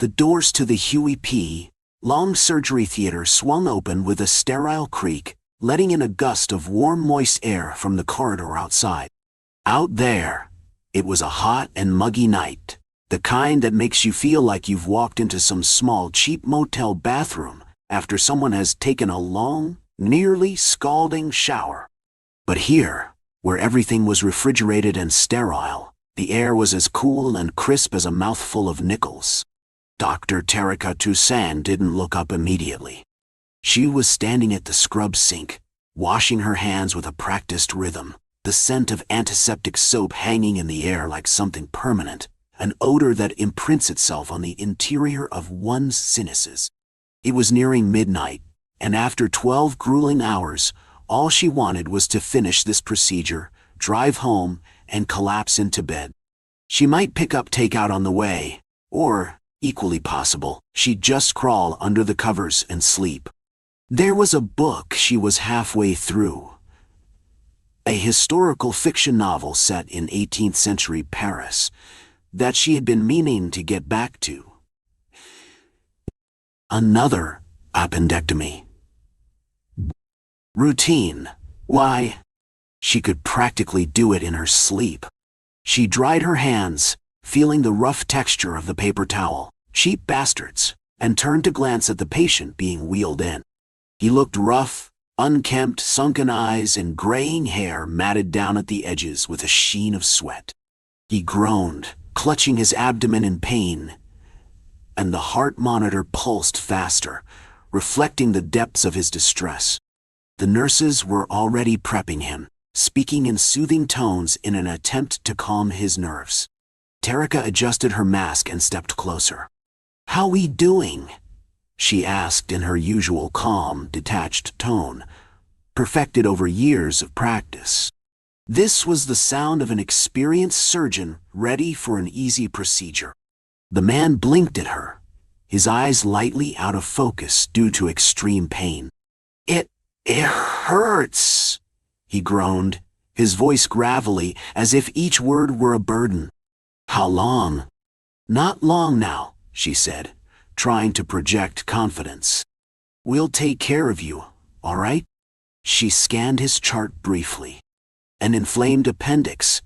The doors to the Huey P. Long surgery theater swung open with a sterile creak, letting in a gust of warm, moist air from the corridor outside. Out there, it was a hot and muggy night, the kind that makes you feel like you've walked into some small, cheap motel bathroom after someone has taken a long, nearly scalding shower. But here, where everything was refrigerated and sterile, the air was as cool and crisp as a mouthful of nickels. Dr. Tarika Toussaint didn't look up immediately. She was standing at the scrub sink, washing her hands with a practiced rhythm, the scent of antiseptic soap hanging in the air like something permanent, an odor that imprints itself on the interior of one's sinuses. It was nearing midnight, and after 12 grueling hours, all she wanted was to finish this procedure, drive home, and collapse into bed. She might pick up takeout on the way, or, equally possible, she'd just crawl under the covers and sleep. There was a book she was halfway through. A historical fiction novel set in 18th century Paris that she had been meaning to get back to. Another appendectomy. Routine. Why? She could practically do it in her sleep. She dried her hands, feeling the rough texture of the paper towel, cheap bastards, and turned to glance at the patient being wheeled in. He looked rough, unkempt, sunken eyes and graying hair matted down at the edges with a sheen of sweat. He groaned, clutching his abdomen in pain, and the heart monitor pulsed faster, reflecting the depths of his distress. The nurses were already prepping him, speaking in soothing tones in an attempt to calm his nerves. Tarika adjusted her mask and stepped closer. "How we doing?" she asked in her usual calm, detached tone, perfected over years of practice. This was the sound of an experienced surgeon ready for an easy procedure. The man blinked at her, his eyes lightly out of focus due to extreme pain. It hurts," he groaned, his voice gravelly as if each word were a burden. "How long?" "Not long now," she said, trying to project confidence. "We'll take care of you, all right?" She scanned his chart briefly. An inflamed appendix,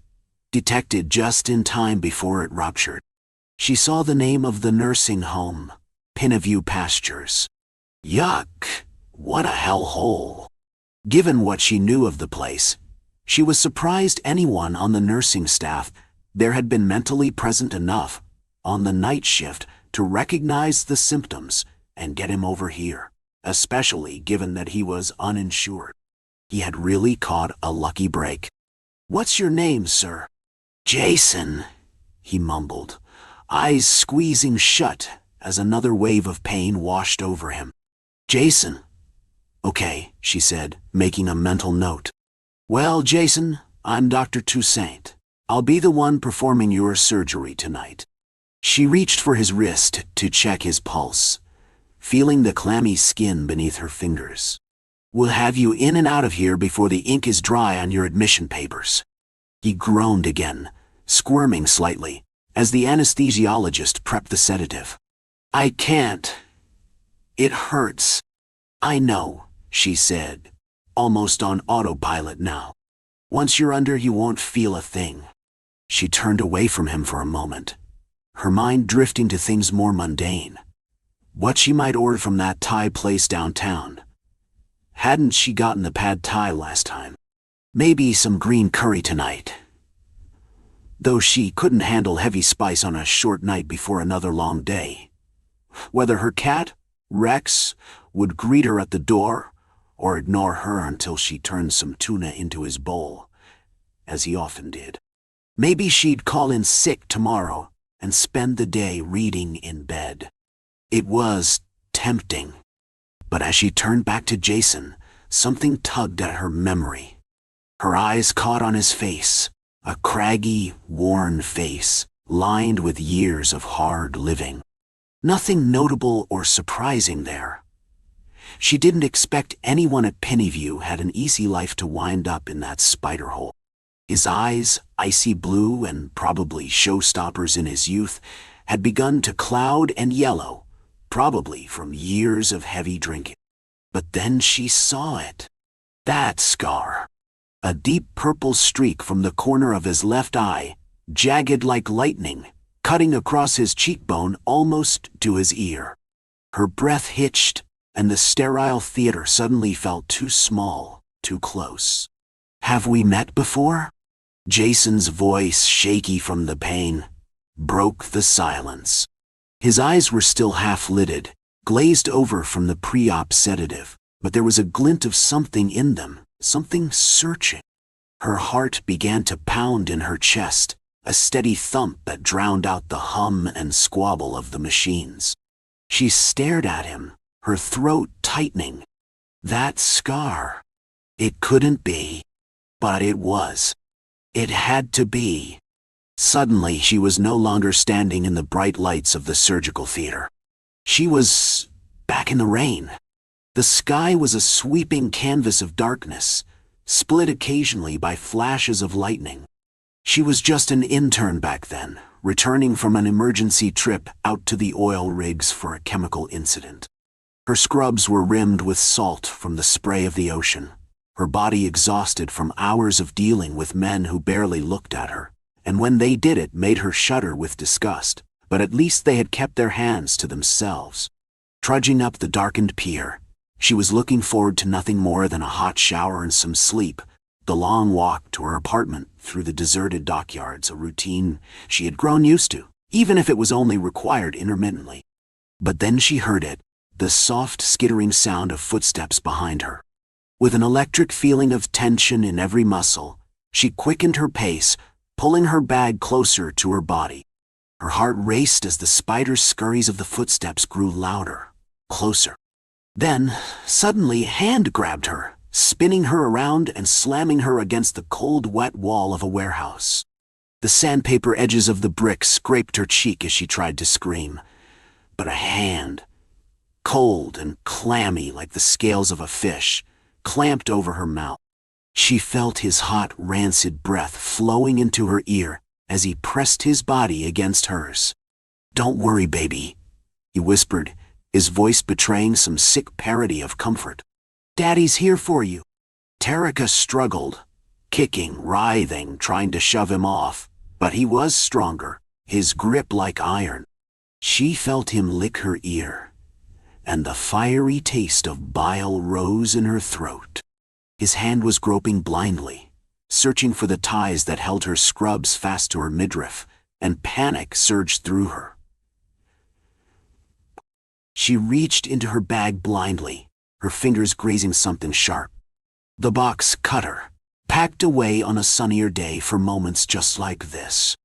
detected just in time before it ruptured. She saw the name of the nursing home, Pinneview Pastures. Yuck, what a hellhole. Given what she knew of the place, she was surprised anyone on the nursing staff there had been mentally present enough on the night shift to recognize the symptoms and get him over here, especially given that he was uninsured. He had really caught a lucky break. "What's your name, sir?" "Jason," he mumbled, eyes squeezing shut as another wave of pain washed over him. "Jason." "Okay," she said, making a mental note. "Well, Jason, I'm Dr. Toussaint. I'll be the one performing your surgery tonight." She reached for his wrist to check his pulse, feeling the clammy skin beneath her fingers. "We'll have you in and out of here before the ink is dry on your admission papers." He groaned again, squirming slightly, as the anesthesiologist prepped the sedative. "I can't. It hurts." "I know," she said, almost on autopilot now. "Once you're under, you won't feel a thing." She turned away from him for a moment, her mind drifting to things more mundane. What she might order from that Thai place downtown. Hadn't she gotten the pad Thai last time? Maybe some green curry tonight. Though she couldn't handle heavy spice on a short night before another long day. Whether her cat, Rex, would greet her at the door, or ignore her until she turned some tuna into his bowl, as he often did. Maybe she'd call in sick tomorrow and spend the day reading in bed. It was tempting. But as she turned back to Jason, something tugged at her memory. Her eyes caught on his face, a craggy, worn face, lined with years of hard living. Nothing notable or surprising there. She didn't expect anyone at Pinneview had an easy life to wind up in that spider hole. His eyes, icy blue and probably showstoppers in his youth, had begun to cloud and yellow, probably from years of heavy drinking. But then she saw it. That scar. A deep purple streak from the corner of his left eye, jagged like lightning, cutting across his cheekbone almost to his ear. Her breath hitched, and the sterile theater suddenly felt too small, too close. "Have we met before?" Jason's voice, shaky from the pain, broke the silence. His eyes were still half-lidded, glazed over from the pre-op sedative, but there was a glint of something in them, something searching. Her heart began to pound in her chest, a steady thump that drowned out the hum and squabble of the machines. She stared at him, her throat tightening. That scar. It couldn't be. But it was. It had to be. Suddenly, she was no longer standing in the bright lights of the surgical theater. She was back in the rain. The sky was a sweeping canvas of darkness, split occasionally by flashes of lightning. She was just an intern back then, returning from an emergency trip out to the oil rigs for a chemical incident. Her scrubs were rimmed with salt from the spray of the ocean, her body exhausted from hours of dealing with men who barely looked at her, and when they did it made her shudder with disgust, but at least they had kept their hands to themselves. Trudging up the darkened pier, she was looking forward to nothing more than a hot shower and some sleep, the long walk to her apartment through the deserted dockyards, a routine she had grown used to, even if it was only required intermittently. But then she heard it, the soft skittering sound of footsteps behind her. With an electric feeling of tension in every muscle, she quickened her pace, pulling her bag closer to her body. Her heart raced as the spider scurries of the footsteps grew louder, closer. Then, suddenly, a hand grabbed her, spinning her around and slamming her against the cold, wet wall of a warehouse. The sandpaper edges of the brick scraped her cheek as she tried to scream. But a hand, cold and clammy like the scales of a fish, clamped over her mouth. She felt his hot, rancid breath flowing into her ear as he pressed his body against hers. "Don't worry, baby," he whispered, his voice betraying some sick parody of comfort. "Daddy's here for you." Tarika struggled, kicking, writhing, trying to shove him off, but he was stronger, his grip like iron. She felt him lick her ear, and the fiery taste of bile rose in her throat. His hand was groping blindly, searching for the ties that held her scrubs fast to her midriff, and panic surged through her. She reached into her bag blindly, her fingers grazing something sharp. The box cut her, packed away on a sunnier day for moments just like this.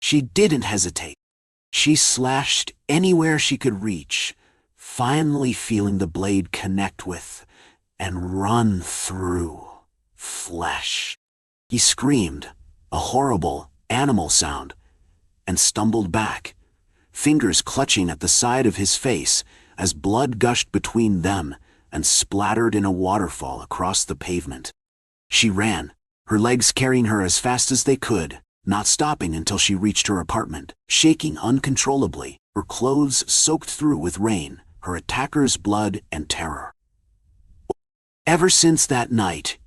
She didn't hesitate. She slashed anywhere she could reach, finally feeling the blade connect with and run through flesh. He screamed, a horrible animal sound, and stumbled back, fingers clutching at the side of his face as blood gushed between them and splattered in a waterfall across the pavement. She ran, her legs carrying her as fast as they could, not stopping until she reached her apartment, shaking uncontrollably, her clothes soaked through with rain, her attacker's blood and terror. Ever since that night,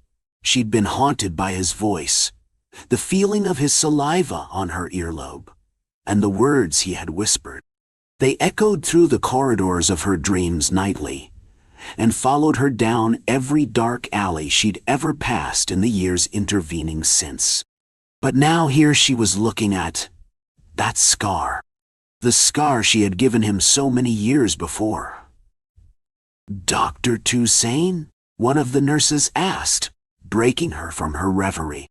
she'd been haunted by his voice, the feeling of his saliva on her earlobe, and the words he had whispered. They echoed through the corridors of her dreams nightly, and followed her down every dark alley she'd ever passed in the years intervening since. But now here she was looking at that scar, the scar she had given him so many years before. "Dr. Toussaint?" one of the nurses asked, breaking her from her reverie.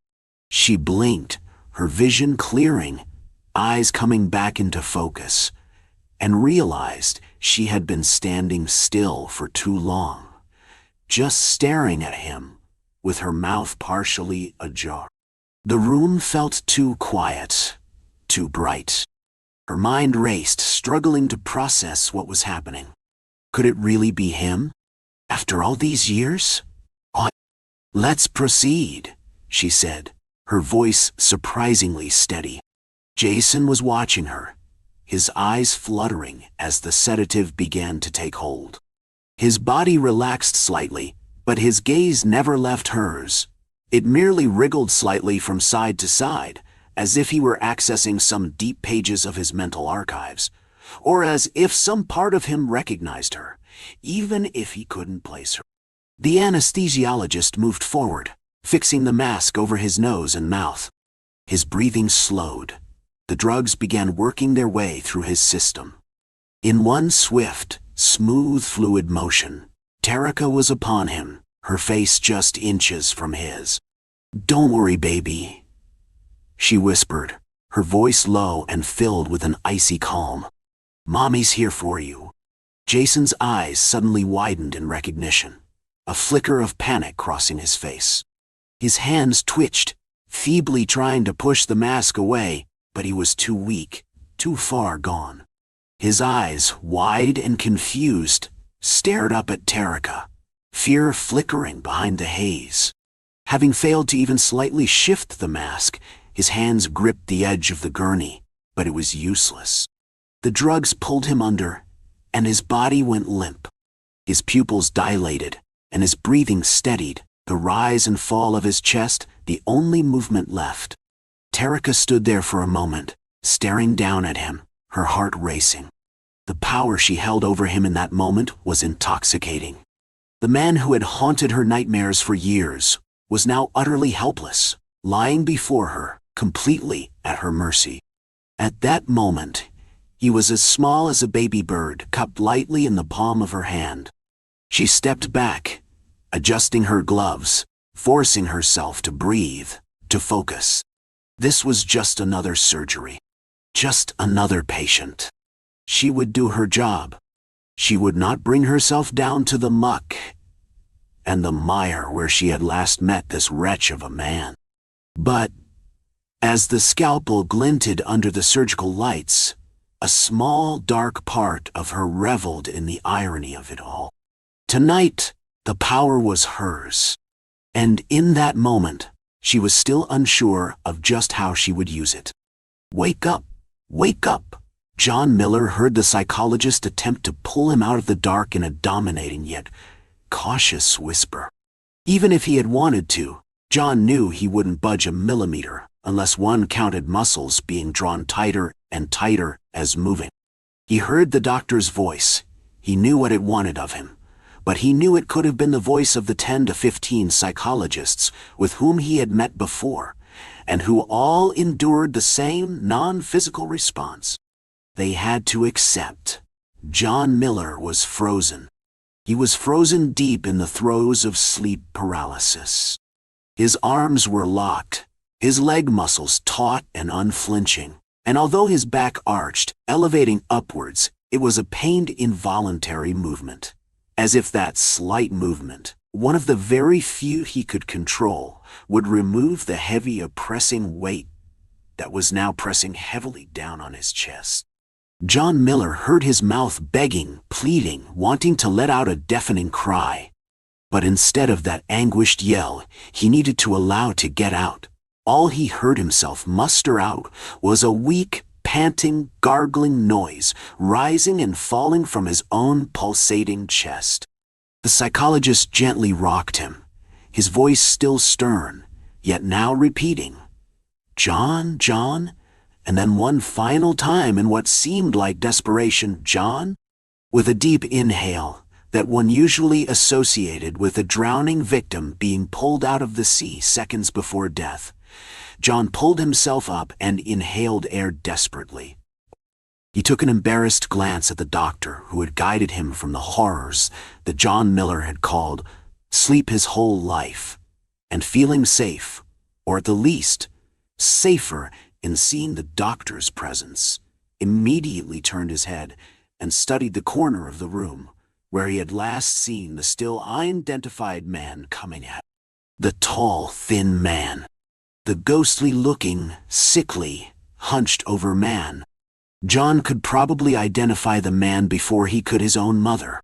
She blinked, her vision clearing, eyes coming back into focus, and realized she had been standing still for too long, just staring at him, with her mouth partially ajar. The room felt too quiet, too bright. Her mind raced, struggling to process what was happening. Could it really be him? After all these years? "Let's proceed," she said, her voice surprisingly steady. Jason was watching her, his eyes fluttering as the sedative began to take hold. His body relaxed slightly, but his gaze never left hers. It merely wriggled slightly from side to side, as if he were accessing some deep pages of his mental archives, or as if some part of him recognized her, even if he couldn't place her. The anesthesiologist moved forward, fixing the mask over his nose and mouth. His breathing slowed. The drugs began working their way through his system. In one swift, smooth fluid motion, Tarika was upon him, her face just inches from his. "Don't worry, baby," she whispered, her voice low and filled with an icy calm. "Mommy's here for you." Jason's eyes suddenly widened in recognition, a flicker of panic crossing his face. His hands twitched, feebly trying to push the mask away, but he was too weak, too far gone. His eyes, wide and confused, stared up at Tarika, fear flickering behind the haze. Having failed to even slightly shift the mask, his hands gripped the edge of the gurney, but it was useless. The drugs pulled him under, and his body went limp. His pupils dilated, and his breathing steadied, the rise and fall of his chest the only movement left. Tarika stood there for a moment, staring down at him, her heart racing. The power she held over him in that moment was intoxicating. The man who had haunted her nightmares for years was now utterly helpless, lying before her, completely at her mercy. At that moment, he was as small as a baby bird cupped lightly in the palm of her hand. She stepped back, adjusting her gloves, forcing herself to breathe, to focus. This was just another surgery. Just another patient. She would do her job. She would not bring herself down to the muck and the mire where she had last met this wretch of a man. But, as the scalpel glinted under the surgical lights, a small, dark part of her reveled in the irony of it all. Tonight, the power was hers. And in that moment, she was still unsure of just how she would use it. "Wake up! Wake up!" John Miller heard the psychologist attempt to pull him out of the dark in a dominating yet cautious whisper. Even if he had wanted to, John knew he wouldn't budge a millimeter unless one counted muscles being drawn tighter and tighter as moving. He heard the doctor's voice. He knew what it wanted of him, but he knew it could have been the voice of the 10 to 15 psychologists with whom he had met before, and who all endured the same non-physical response. They had to accept. John Miller was frozen. He was frozen deep in the throes of sleep paralysis. His arms were locked, his leg muscles taut and unflinching, and although his back arched, elevating upwards, it was a pained involuntary movement. As if that slight movement, one of the very few he could control, would remove the heavy oppressing weight that was now pressing heavily down on his chest. John Miller heard his mouth begging, pleading, wanting to let out a deafening cry. But instead of that anguished yell he needed to allow to get out, all he heard himself muster out was a weak, panting, gargling noise rising and falling from his own pulsating chest. The psychologist gently rocked him, his voice still stern, yet now repeating, "John, John," and then one final time in what seemed like desperation, "John?" With a deep inhale that one usually associated with a drowning victim being pulled out of the sea seconds before death, John pulled himself up and inhaled air desperately. He took an embarrassed glance at the doctor who had guided him from the horrors that John Miller had called sleep his whole life, and feeling safe, or at the least, safer in seeing the doctor's presence, immediately turned his head and studied the corner of the room where he had last seen the still unidentified man coming at him. The tall, thin man. The ghostly-looking, sickly, hunched-over man. John could probably identify the man before he could his own mother.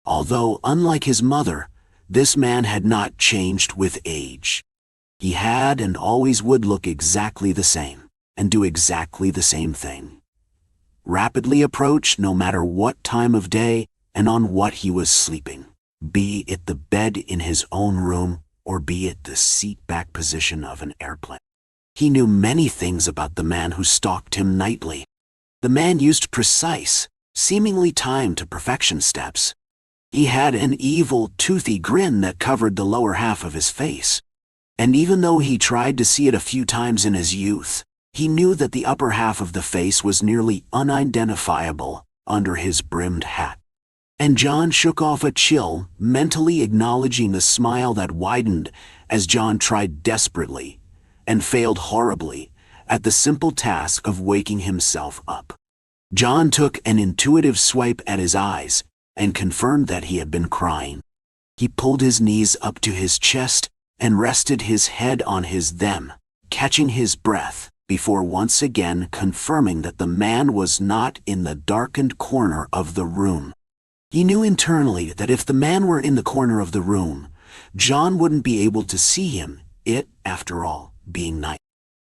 Although, unlike his mother, this man had not changed with age. He had and always would look exactly the same, and do exactly the same thing. rapidly approached no matter what time of day and on what he was sleeping, be it the bed in his own room or be it the seat-back position of an airplane. He knew many things about the man who stalked him nightly. The man used precise, seemingly timed to perfection steps. He had an evil, toothy grin that covered the lower half of his face. And even though he tried to see it a few times in his youth, he knew that the upper half of the face was nearly unidentifiable under his brimmed hat. And John shook off a chill, mentally acknowledging the smile that widened as John tried desperately, and failed horribly, at the simple task of waking himself up. John took an intuitive swipe at his eyes and confirmed that he had been crying. He pulled his knees up to his chest and rested his head on his them, catching his breath, before once again confirming that the man was not in the darkened corner of the room. He knew internally that if the man were in the corner of the room, John wouldn't be able to see him, it, after all, being night.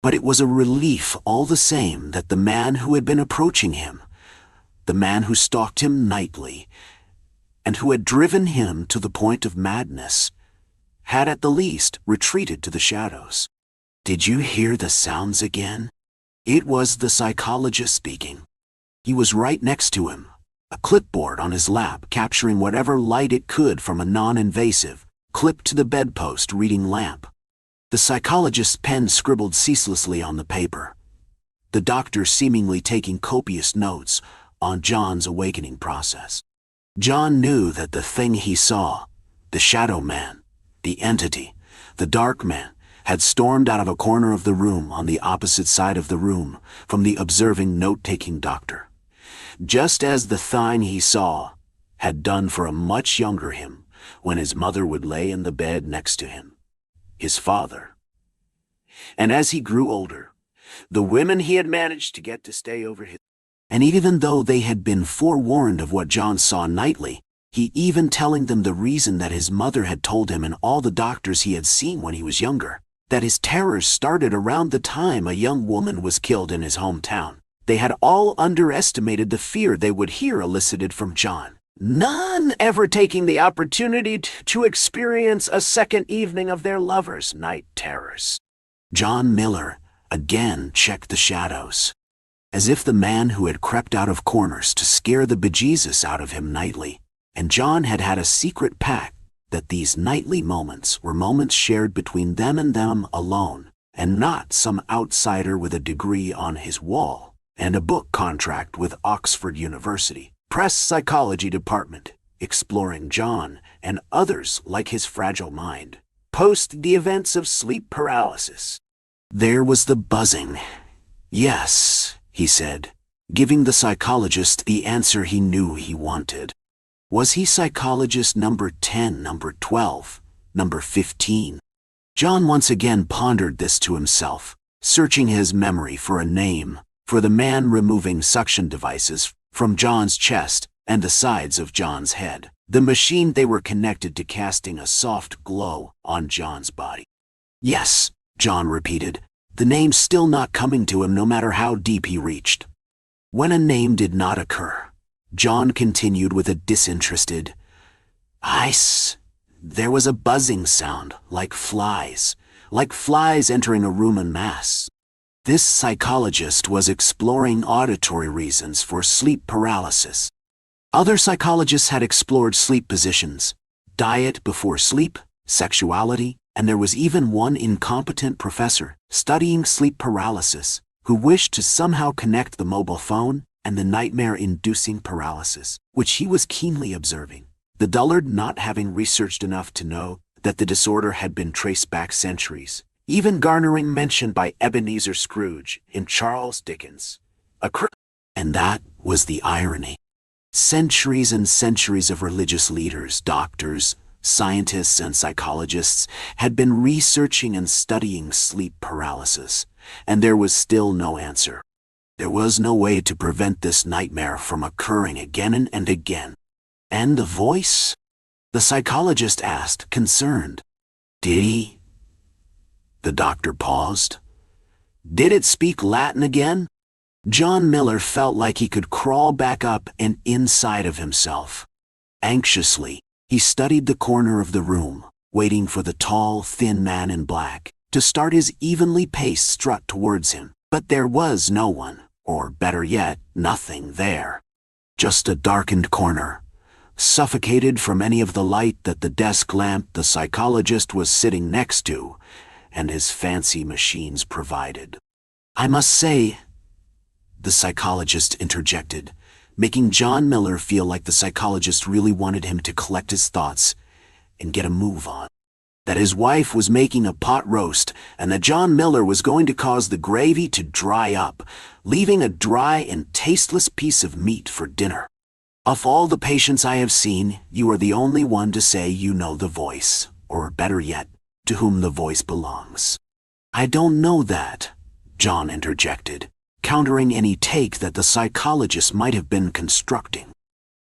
But it was a relief all the same that the man who had been approaching him, the man who stalked him nightly, and who had driven him to the point of madness, had at the least retreated to the shadows. Did you hear the sounds again? It was the psychologist speaking. He was right next to him, a clipboard on his lap capturing whatever light it could from a non-invasive, clipped-to-the-bedpost reading lamp. The psychologist's pen scribbled ceaselessly on the paper, the doctor seemingly taking copious notes on John's awakening process. John knew that the thing he saw, the shadow man, the entity, the dark man, had stormed out of a corner of the room on the opposite side of the room from the observing note-taking doctor, just as the thing he saw had done for a much younger him when his mother would lay in the bed next to him, his father. And as he grew older, the women he had managed to get to stay over his. And even though they had been forewarned of what John saw nightly, he even telling them the reason that his mother had told him and all the doctors he had seen when he was younger, that his terrors started around the time a young woman was killed in his hometown. They had all underestimated the fear they would hear elicited from John, none ever taking the opportunity to experience a second evening of their lovers' night terrors. John Miller again checked the shadows, as if the man who had crept out of corners to scare the bejesus out of him nightly, and John had had a secret pact that these nightly moments were moments shared between them and them alone, and not some outsider with a degree on his wall and a book contract with Oxford University Press Psychology Department, exploring John and others like his fragile mind, post the events of sleep paralysis. There was the buzzing. Yes, he said, giving the psychologist the answer he knew he wanted. Was he psychologist number 10, number 12, number 15? John once again pondered this to himself, searching his memory for a name for the man removing suction devices from John's chest and the sides of John's head, the machine they were connected to casting a soft glow on John's body. Yes, John repeated, the name still not coming to him no matter how deep he reached. When a name did not occur, John continued with a disinterested, "Ice." There was a buzzing sound, like flies entering a room en masse. This psychologist was exploring auditory reasons for sleep paralysis. Other psychologists had explored sleep positions, diet before sleep, sexuality, and there was even one incompetent professor studying sleep paralysis who wished to somehow connect the mobile phone and the nightmare-inducing paralysis, which he was keenly observing, the dullard not having researched enough to know that the disorder had been traced back centuries, even garnering mention by Ebenezer Scrooge in Charles Dickens. And that was the irony. Centuries and centuries of religious leaders, doctors, scientists, and psychologists had been researching and studying sleep paralysis, and there was still no answer. There was no way to prevent this nightmare from occurring again and again. And the voice? The psychologist asked, concerned. Did he? The doctor paused. Did it speak Latin again? John Miller felt like he could crawl back up and inside of himself. Anxiously, he studied the corner of the room, waiting for the tall, thin man in black to start his evenly paced strut towards him. But there was no one, or better yet, nothing there. Just a darkened corner, suffocated from any of the light that the desk lamp the psychologist was sitting next to and his fancy machines provided. "I must say," the psychologist interjected, making John Miller feel like the psychologist really wanted him to collect his thoughts and get a move on, that his wife was making a pot roast and that John Miller was going to cause the gravy to dry up, leaving a dry and tasteless piece of meat for dinner. "Of all the patients I have seen, you are the only one to say you know the voice, or better yet, to whom the voice belongs." "I don't know that," John interjected, countering any take that the psychologist might have been constructing.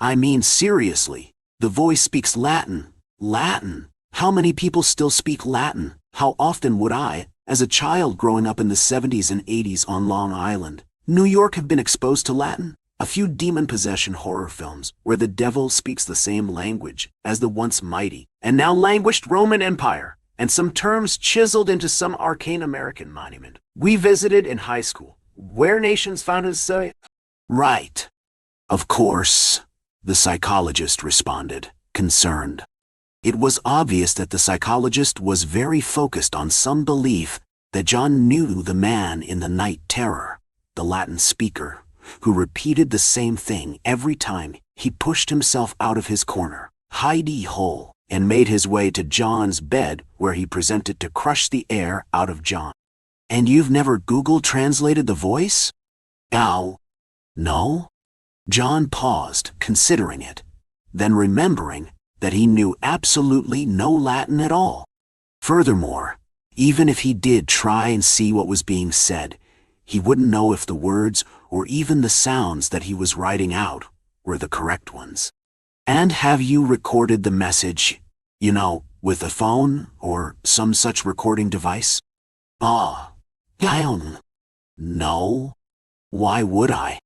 "I mean seriously, the voice speaks Latin." "Latin? How many people still speak Latin? How often would I, as a child growing up in the 70s and 80s on Long Island, New York, have been exposed to Latin? A few demon possession horror films where the devil speaks the same language as the once mighty and now languished Roman Empire, and some terms chiseled into some arcane American monument we visited in high school, where nations founded say." "Right. Of course," the psychologist responded, concerned. It was obvious that the psychologist was very focused on some belief that John knew the man in the night terror, the Latin speaker, who repeated the same thing every time he pushed himself out of his corner, hidey hole, and made his way to John's bed, where he presented to crush the air out of John. "And you've never Google translated the voice?" "Ow. No?" John paused, considering it, then remembering that he knew absolutely no Latin at all. Furthermore, even if he did try and see what was being said, he wouldn't know if the words or even the sounds that he was writing out were the correct ones. "And have you recorded the message, with a phone or some such recording device?" "Ah, I don't. No. Why would I?"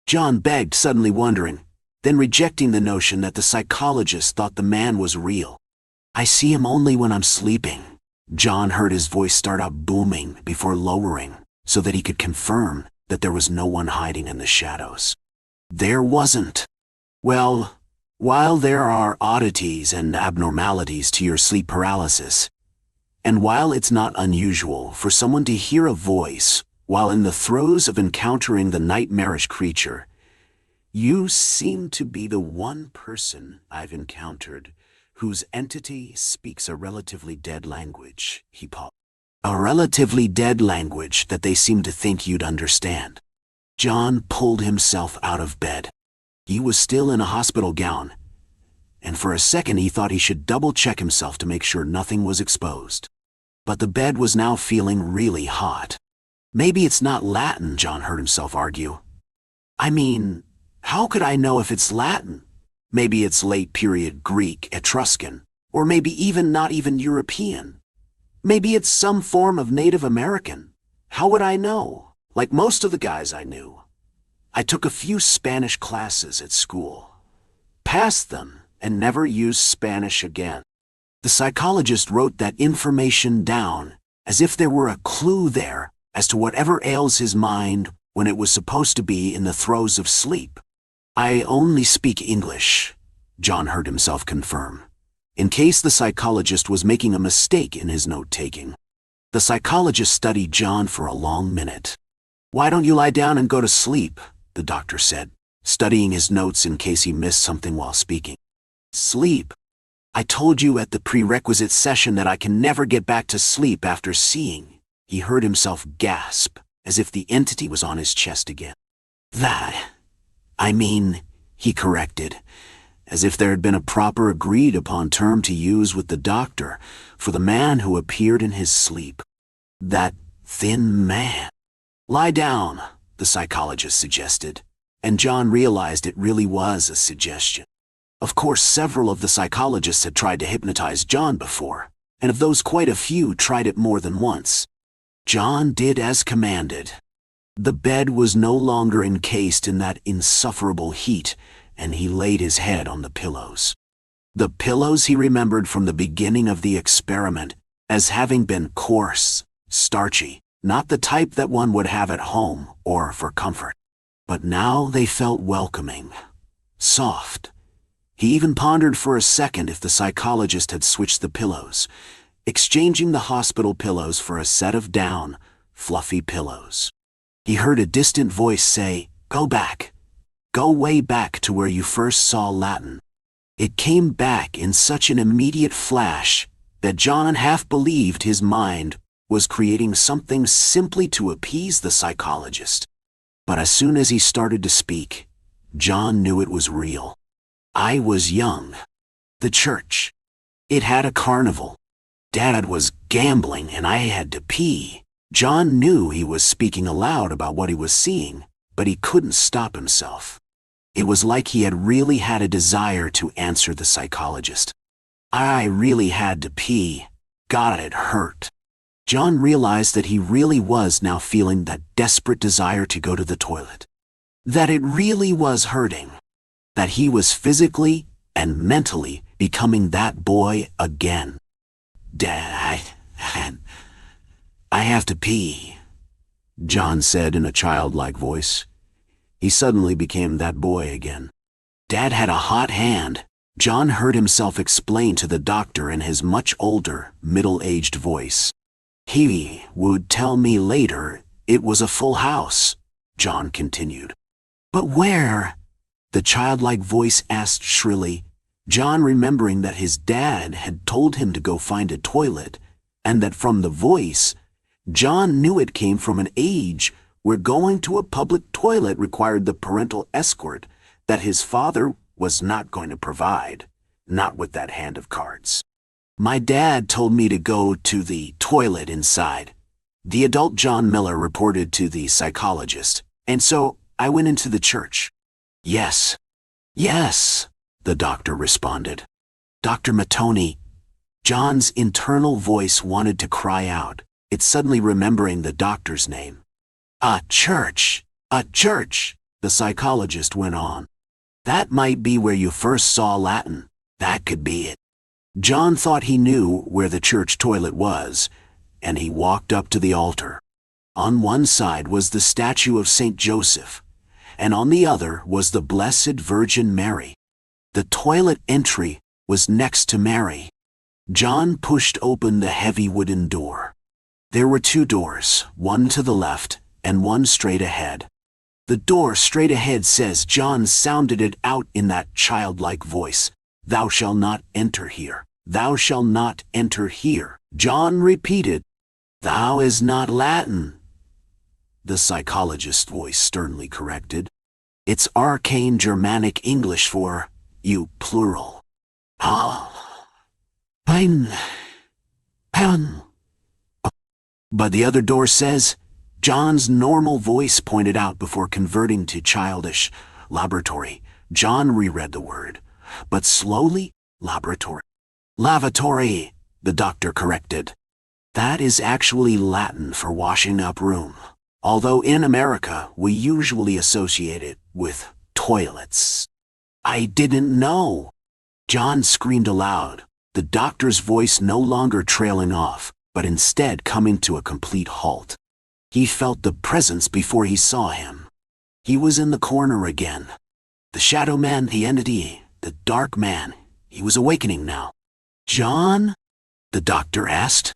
John begged, suddenly wondering, then rejecting the notion that the psychologist thought the man was real. "I see him only when I'm sleeping." John heard his voice start out booming before lowering, so that he could confirm that there was no one hiding in the shadows. There wasn't. "Well, while there are oddities and abnormalities to your sleep paralysis, and while it's not unusual for someone to hear a voice while in the throes of encountering the nightmarish creature, you seem to be the one person I've encountered whose entity speaks a relatively dead language," he paused. "A relatively dead language that they seem to think you'd understand." John pulled himself out of bed. He was still in a hospital gown, and for a second he thought he should double-check himself to make sure nothing was exposed. But the bed was now feeling really hot. "Maybe it's not Latin," John heard himself argue. "I mean, how could I know if it's Latin? Maybe it's late-period Greek, Etruscan, or maybe even not even European. Maybe it's some form of Native American. How would I know? Like most of the guys I knew. I took a few Spanish classes at school, passed them, and never used Spanish again." The psychologist wrote that information down, as if there were a clue there as to whatever ails his mind when it was supposed to be in the throes of sleep. "I only speak English," John heard himself confirm, in case the psychologist was making a mistake in his note-taking. The psychologist studied John for a long minute. "Why don't you lie down and go to sleep?" the doctor said, studying his notes in case he missed something while speaking. "Sleep? I told you at the prerequisite session that I can never get back to sleep after seeing." He heard himself gasp, as if the entity was on his chest again. I mean, he corrected, as if there had been a proper agreed-upon term to use with the doctor for the man who appeared in his sleep. "That thin man." "Lie down," the psychologist suggested, and John realized it really was a suggestion. Of course, several of the psychologists had tried to hypnotize John before, and of those quite a few tried it more than once. John did as commanded. The bed was no longer encased in that insufferable heat, and he laid his head on the pillows. The pillows he remembered from the beginning of the experiment as having been coarse, starchy, not the type that one would have at home or for comfort. But now they felt welcoming, soft. He even pondered for a second if the psychologist had switched the pillows, exchanging the hospital pillows for a set of down, fluffy pillows. He heard a distant voice say, "Go back. Go way back to where you first saw Latin." It came back in such an immediate flash that John half believed his mind was creating something simply to appease the psychologist. But as soon as he started to speak, John knew it was real. "I was young. The church. It had a carnival. Dad was gambling and I had to pee." John knew he was speaking aloud about what he was seeing, but he couldn't stop himself. It was like he had really had a desire to answer the psychologist. "I really had to pee. God, it hurt." John realized that he really was now feeling that desperate desire to go to the toilet. That it really was hurting. That he was physically and mentally becoming that boy again. "Dad, I have to pee," John said in a childlike voice. He suddenly became that boy again. Dad had a hot hand, John heard himself explain to the doctor in his much older, middle-aged voice. "He would tell me later it was a full house," John continued. "But where?" the childlike voice asked shrilly, John remembering that his dad had told him to go find a toilet, and that from the voice, John knew it came from an age where going to a public toilet required the parental escort that his father was not going to provide, not with that hand of cards. "My dad told me to go to the toilet inside," the adult John Miller reported to the psychologist, "and so I went into the church." "Yes, yes," the doctor responded. "Dr. Matoney." John's internal voice wanted to cry out, it suddenly remembering the doctor's name. A church, the psychologist went on. "That might be where you first saw Latin. That could be it." John thought he knew where the church toilet was, and he walked up to the altar. On one side was the statue of Saint Joseph, and on the other was the Blessed Virgin Mary. The toilet entry was next to Mary. John pushed open the heavy wooden door. There were two doors, one to the left and one straight ahead. The door straight ahead says John sounded it out in that childlike voice. "Thou shalt not enter here. Thou shalt not enter here." John repeated, "Thou is not Latin," the psychologist's voice sternly corrected. "It's arcane Germanic English for you plural." But the other door says, John's normal voice pointed out before converting to childish, "laboratory." John reread the word, but slowly, "laboratory." "Lavatory," the doctor corrected. That is actually Latin for washing up room, although in America we usually associate it with toilets. "I didn't know." John screamed aloud, the doctor's voice no longer trailing off, but instead coming to a complete halt. He felt the presence before he saw him. He was in the corner again. The shadow man, the entity, the dark man, he was awakening now. "John?" the doctor asked.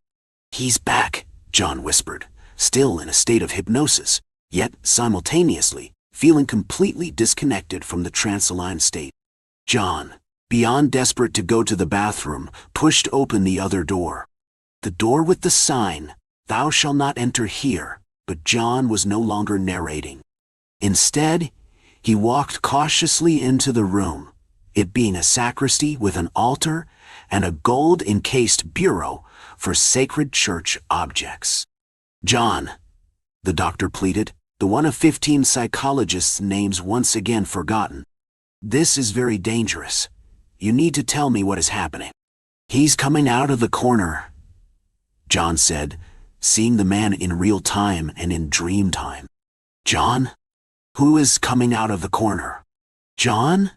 "He's back," John whispered, still in a state of hypnosis, yet simultaneously feeling completely disconnected from the trance-aligned state. John, beyond desperate to go to the bathroom, pushed open the other door. The door with the sign, "Thou shalt not enter here," but John was no longer narrating. Instead, he walked cautiously into the room, it being a sacristy with an altar and a gold-encased bureau for sacred church objects. "John," the doctor pleaded, the one of 15 psychologists' names once again forgotten. "This is very dangerous. You need to tell me what is happening." "He's coming out of the corner," John said, seeing the man in real time and in dream time. John? Who is coming out of the corner? John?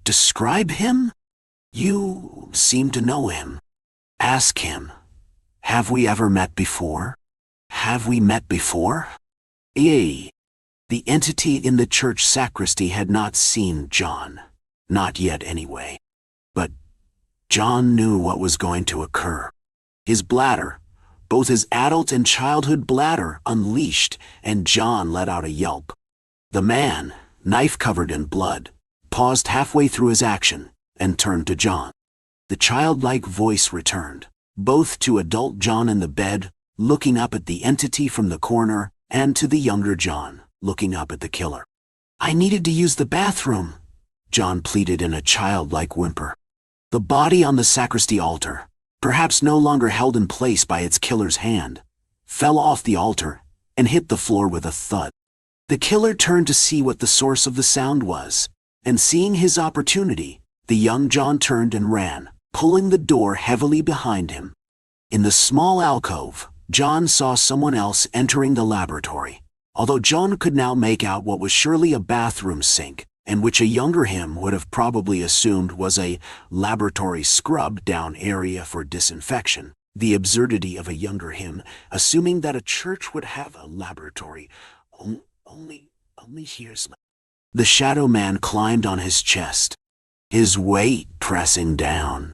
Describe him? You seem to know him. Ask him. Have we ever met before? Have we met before? The entity in the church sacristy had not seen John. Not yet, anyway. But John knew what was going to occur. His bladder, both his adult and childhood bladder, unleashed, and John let out a yelp. The man, knife covered in blood, paused halfway through his action and turned to John. The childlike voice returned, both to adult John in the bed, looking up at the entity from the corner, and to the younger John, looking up at the killer. I needed to use the bathroom, John pleaded in a childlike whimper. The body on the sacristy altar, perhaps no longer held in place by its killer's hand, fell off the altar and hit the floor with a thud. The killer turned to see what the source of the sound was, and seeing his opportunity, the young John turned and ran, pulling the door heavily behind him. In the small alcove, John saw someone else entering the laboratory, although John could now make out what was surely a bathroom sink, and which a younger him would have probably assumed was a laboratory scrub-down area for disinfection. The absurdity of a younger him assuming that a church would have a laboratory only years later. The shadow man climbed on his chest, his weight pressing down.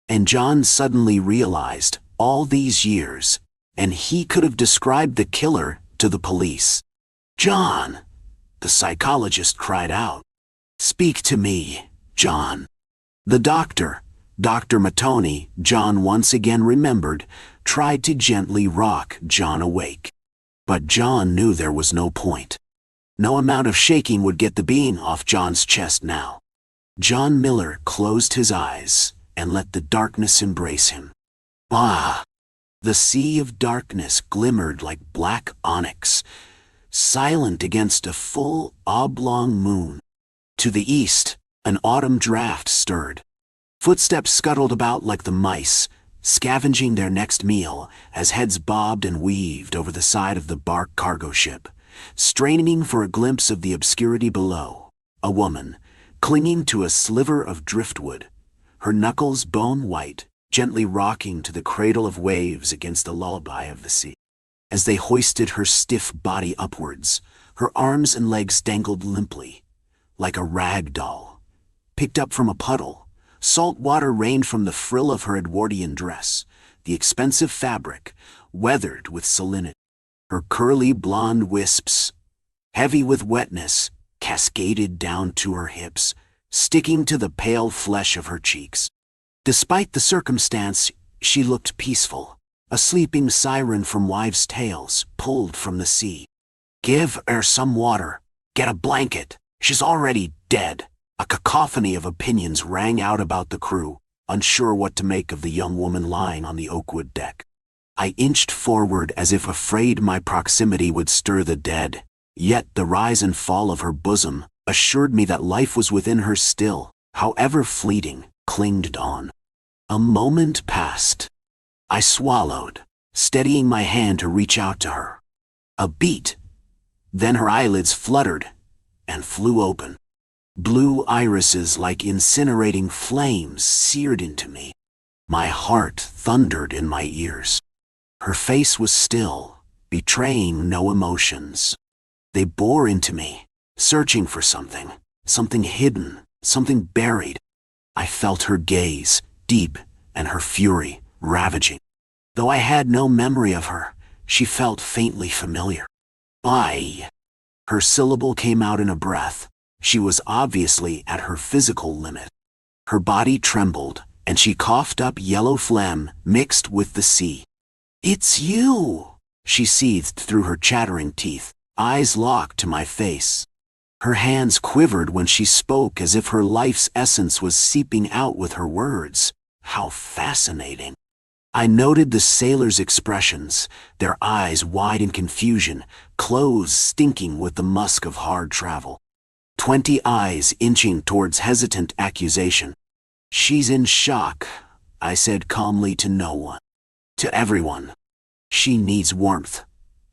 And John suddenly realized, all these years, and he could have described the killer to the police. John, the psychologist cried out. Speak to me, John. The doctor, Dr. Matoney, John once again remembered, tried to gently rock John awake. But John knew there was no point. No amount of shaking would get the bean off John's chest now. John Miller closed his eyes and let the darkness embrace him. Ah! The sea of darkness glimmered like black onyx, silent against a full, oblong moon. To the east, an autumn draft stirred. Footsteps scuttled about like the mice, scavenging their next meal as heads bobbed and weaved over the side of the bark cargo ship, straining for a glimpse of the obscurity below. A woman, clinging to a sliver of driftwood, her knuckles bone white, gently rocking to the cradle of waves against the lullaby of the sea. As they hoisted her stiff body upwards, her arms and legs dangled limply, like a rag doll. Picked up from a puddle, salt water rained from the frill of her Edwardian dress, the expensive fabric, weathered with salinity. Her curly blonde wisps, heavy with wetness, cascaded down to her hips, sticking to the pale flesh of her cheeks. Despite the circumstance, she looked peaceful, a sleeping siren from wives' tales pulled from the sea. Give her some water, get a blanket. She's already dead. A cacophony of opinions rang out about the crew, unsure what to make of the young woman lying on the oakwood deck. I inched forward as if afraid my proximity would stir the dead, yet the rise and fall of her bosom assured me that life was within her still, however fleeting, clinged on. A moment passed. I swallowed, steadying my hand to reach out to her. A beat. Then her eyelids fluttered and flew open. Blue irises like incinerating flames seared into me. My heart thundered in my ears. Her face was still, betraying no emotions. They bore into me, searching for something hidden, something buried. I felt her gaze, deep, and her fury, ravaging. Though I had no memory of her, she felt faintly familiar. I. Her syllable came out in a breath. She was obviously at her physical limit. Her body trembled, and she coughed up yellow phlegm mixed with the sea. It's you, she seethed through her chattering teeth, eyes locked to my face. Her hands quivered when she spoke as if her life's essence was seeping out with her words. How fascinating. I noted the sailors' expressions, their eyes wide in confusion, clothes stinking with the musk of hard travel. 20 eyes inching towards hesitant accusation. She's in shock, I said calmly to no one. To everyone. She needs warmth,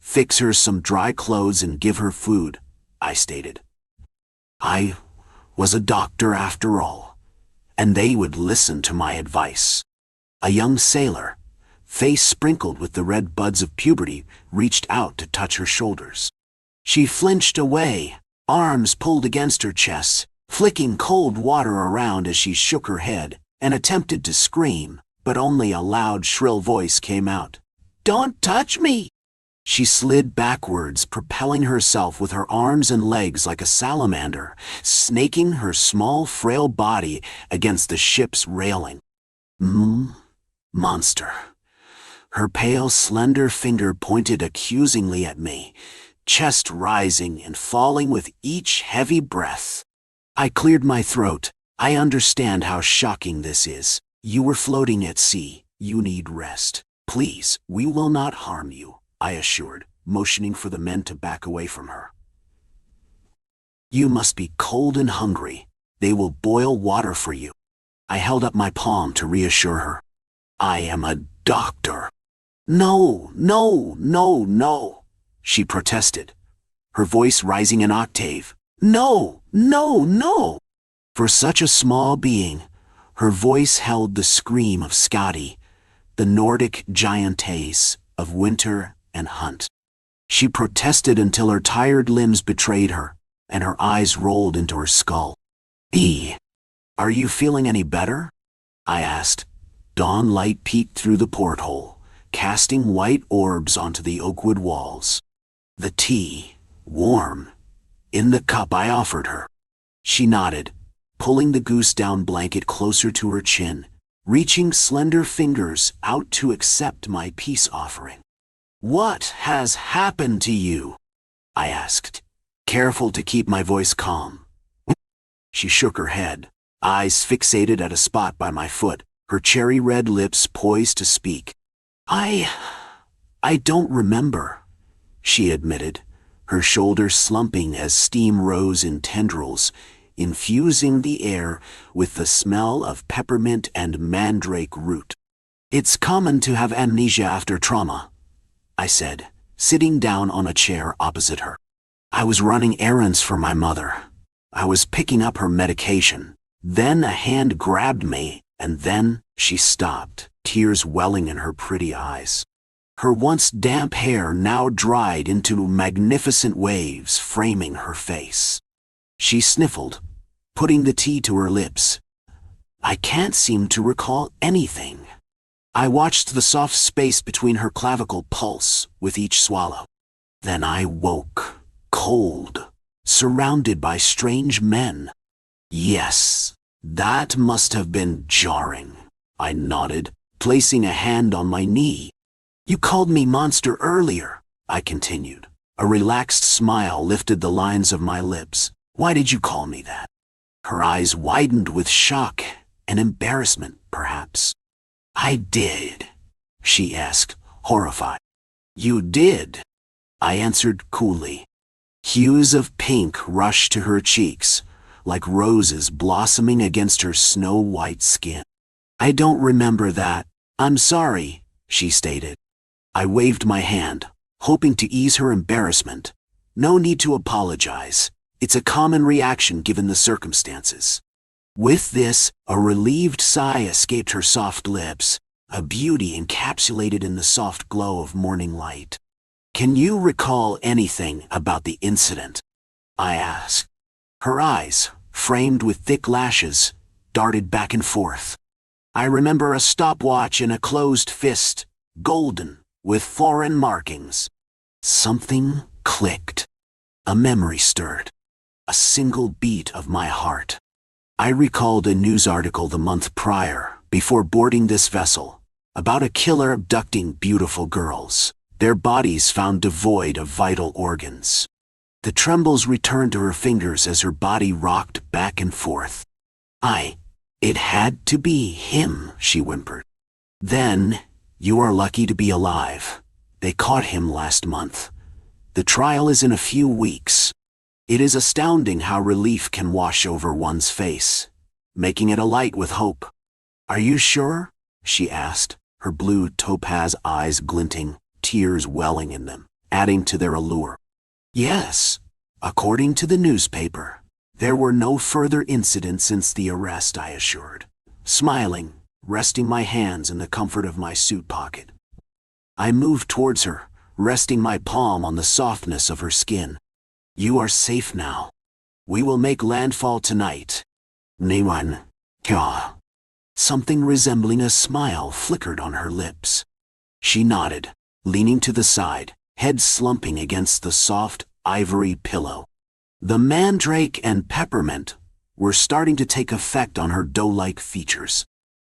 Fix her some dry clothes and give her food, I stated. I was a doctor after all, and they would listen to my advice. A young sailor, face sprinkled with the red buds of puberty, reached out to touch her shoulders. She flinched away, arms pulled against her chest, flicking cold water around as she shook her head, and attempted to scream, but only a loud, shrill voice came out. "Don't touch me!" She slid backwards, propelling herself with her arms and legs like a salamander, snaking her small, frail body against the ship's railing. Monster. Her pale, slender finger pointed accusingly at me, chest rising and falling with each heavy breath. I cleared my throat. I understand how shocking this is. You were floating at sea. You need rest. Please, we will not harm you, I assured, motioning for the men to back away from her. You must be cold and hungry. They will boil water for you. I held up my palm to reassure her. I am a doctor. No, no, no, no, she protested, her voice rising an octave. No, no, no. For such a small being, her voice held the scream of Skadi, the Nordic giantess of winter and hunt. She protested until her tired limbs betrayed her, and her eyes rolled into her skull. Are you feeling any better? I asked. Dawn light peeked through the porthole, casting white orbs onto the oakwood walls. The tea, warm, in the cup I offered her. She nodded, pulling the goose-down blanket closer to her chin, reaching slender fingers out to accept my peace offering. What has happened to you? I asked, careful to keep my voice calm. She shook her head, eyes fixated at a spot by my foot, her cherry-red lips poised to speak. I don't remember, she admitted, her shoulders slumping as steam rose in tendrils, infusing the air with the smell of peppermint and mandrake root. It's common to have amnesia after trauma, I said, sitting down on a chair opposite her. I was running errands for my mother. I was picking up her medication. Then a hand grabbed me, and then she stopped, tears welling in her pretty eyes. Her once damp hair now dried into magnificent waves framing her face. She sniffled, putting the tea to her lips. I can't seem to recall anything. I watched the soft space between her clavicle pulse with each swallow. Then I woke, cold, surrounded by strange men. Yes, that must have been jarring, I nodded, placing a hand on my knee. You called me monster earlier, I continued. A relaxed smile lifted the lines of my lips. Why did you call me that? Her eyes widened with shock and embarrassment, perhaps. I did, she asked, horrified. You did, I answered coolly. Hues of pink rushed to her cheeks, like roses blossoming against her snow-white skin. I don't remember that. I'm sorry, she stated. I waved my hand, hoping to ease her embarrassment. No need to apologize. It's a common reaction given the circumstances. With this, a relieved sigh escaped her soft lips, a beauty encapsulated in the soft glow of morning light. Can you recall anything about the incident? I asked. Her eyes, framed with thick lashes, darted back and forth. I remember a stopwatch in a closed fist, golden, with foreign markings. Something clicked. A memory stirred. A single beat of my heart. I recalled a news article the month prior, before boarding this vessel, about a killer abducting beautiful girls, their bodies found devoid of vital organs. The trembles returned to her fingers as her body rocked back and forth. It had to be him, she whimpered. Then, you are lucky to be alive. They caught him last month. The trial is in a few weeks. It is astounding how relief can wash over one's face, making it alight with hope. Are you sure? She asked, her blue topaz eyes glinting, tears welling in them. adding to their allure. Yes, according to the newspaper, there were no further incidents since the arrest, I assured, smiling, resting my hands in the comfort of my suit pocket. I moved towards her, resting my palm on the softness of her skin. You are safe now. We will make landfall tonight. Niwan. Kya. Something resembling a smile flickered on her lips. She nodded, leaning to the side, head slumping against the soft, ivory pillow. The mandrake and peppermint were starting to take effect on her dough-like features.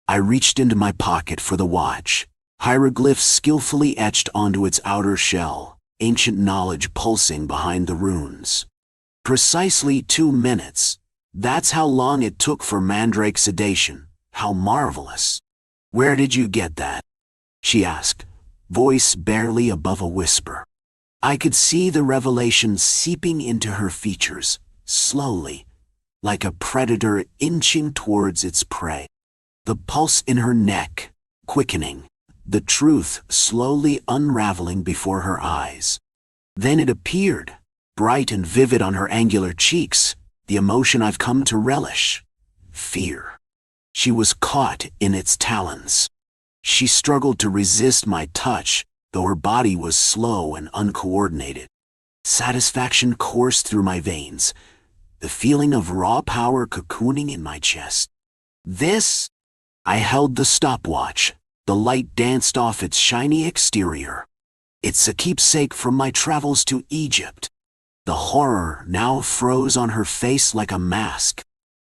I reached into my pocket for the watch, hieroglyphs skillfully etched onto its outer shell, ancient knowledge pulsing behind the runes. Precisely 2 minutes. That's how long it took for mandrake sedation. How marvelous. Where did you get that? She asked, voice barely above a whisper. I could see the revelation seeping into her features, slowly, like a predator inching towards its prey. The pulse in her neck, quickening, the truth slowly unraveling before her eyes. Then it appeared, bright and vivid on her angular cheeks, the emotion I've come to relish. Fear. She was caught in its talons. She struggled to resist my touch, though her body was slow and uncoordinated. Satisfaction coursed through my veins, the feeling of raw power cocooning in my chest. This? I held the stopwatch. The light danced off its shiny exterior. It's a keepsake from my travels to Egypt. The horror now froze on her face like a mask.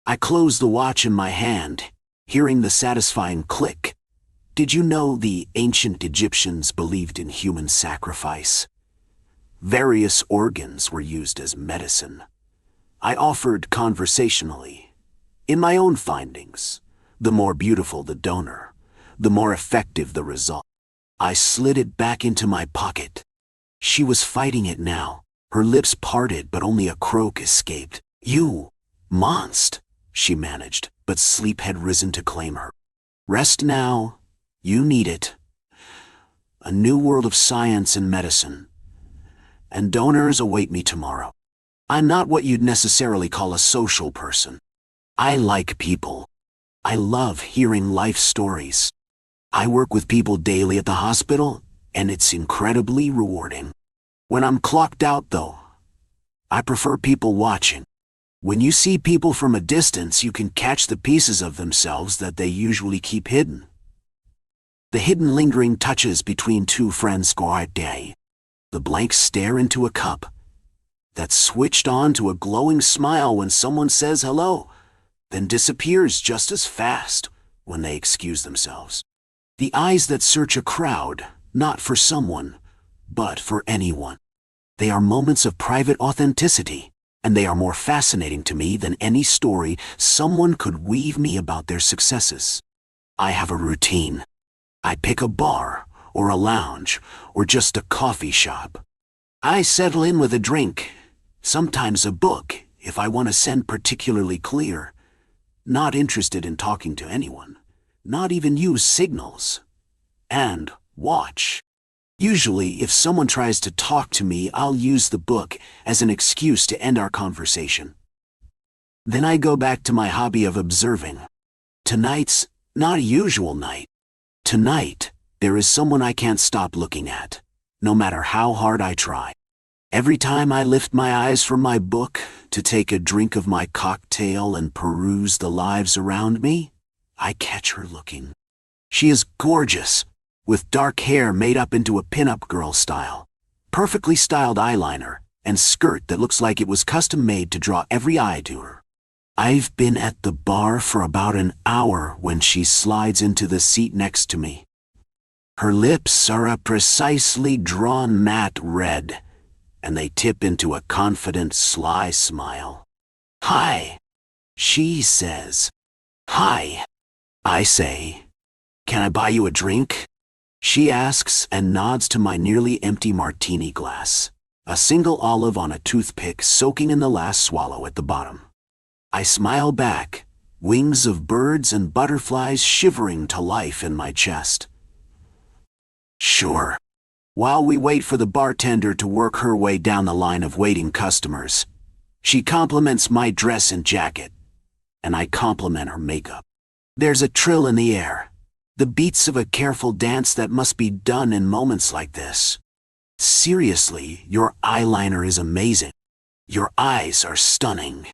I closed the watch in my hand, hearing the satisfying click. Did you know the ancient Egyptians believed in human sacrifice? Various organs were used as medicine. I offered conversationally. In my own findings, the more beautiful the donor, the more effective the result. I slid it back into my pocket. She was fighting it now. Her lips parted, but only a croak escaped. You, monst, she managed, but sleep had risen to claim her. Rest now. You need it. A new world of science and medicine. And donors await me tomorrow. I'm not what you'd necessarily call a social person. I like people. I love hearing life stories. I work with people daily at the hospital, and it's incredibly rewarding. When I'm clocked out, though, I prefer people watching. When you see people from a distance, you can catch the pieces of themselves that they usually keep hidden. The hidden lingering touches between two friends go out day. The blank stare into a cup. That switched on to a glowing smile when someone says hello, then disappears just as fast when they excuse themselves. The eyes that search a crowd, not for someone, but for anyone. They are moments of private authenticity, and they are more fascinating to me than any story someone could weave me about their successes. I have a routine. I pick a bar, or a lounge, or just a coffee shop. I settle in with a drink, sometimes a book, if I want to send particularly clear. Not interested in talking to anyone, not even use signals. And watch. Usually, if someone tries to talk to me, I'll use the book as an excuse to end our conversation. Then I go back to my hobby of observing. Tonight's not a usual night. Tonight, there is someone I can't stop looking at, no matter how hard I try. Every time I lift my eyes from my book to take a drink of my cocktail and peruse the lives around me, I catch her looking. She is gorgeous, with dark hair made up into a pin-up girl style, perfectly styled eyeliner, and skirt that looks like it was custom-made to draw every eye to her. I've been at the bar for about an hour when she slides into the seat next to me. Her lips are a precisely drawn matte red, and they tip into a confident, sly smile. Hi, she says. Hi, I say. Can I buy you a drink? She asks and nods to my nearly empty martini glass, a single olive on a toothpick soaking in the last swallow at the bottom. I smile back, wings of birds and butterflies shivering to life in my chest. Sure. While we wait for the bartender to work her way down the line of waiting customers, she compliments my dress and jacket, and I compliment her makeup. There's a trill in the air, the beats of a careful dance that must be done in moments like this. Seriously, your eyeliner is amazing. Your eyes are stunning.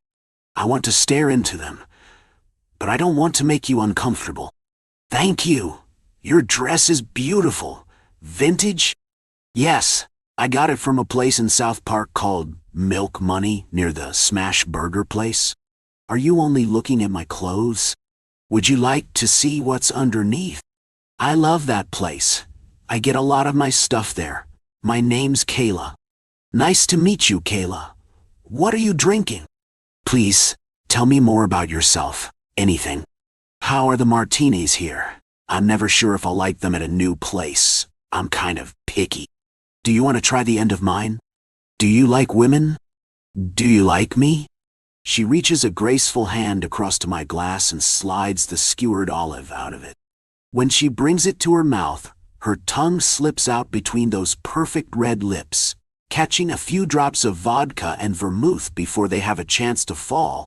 I want to stare into them, but I don't want to make you uncomfortable. Thank you. Your dress is beautiful. Vintage? Yes, I got it from a place in South Park called Milk Money near the Smash Burger place. Are you only looking at my clothes? Would you like to see what's underneath? I love that place. I get a lot of my stuff there. My name's Kayla. Nice to meet you, Kayla. What are you drinking? Please, tell me more about yourself. Anything. How are the martinis here? I'm never sure if I'll like them at a new place. I'm kind of picky. Do you want to try the end of mine? Do you like women? Do you like me? She reaches a graceful hand across to my glass and slides the skewered olive out of it. When she brings it to her mouth, her tongue slips out between those perfect red lips, catching a few drops of vodka and vermouth before they have a chance to fall.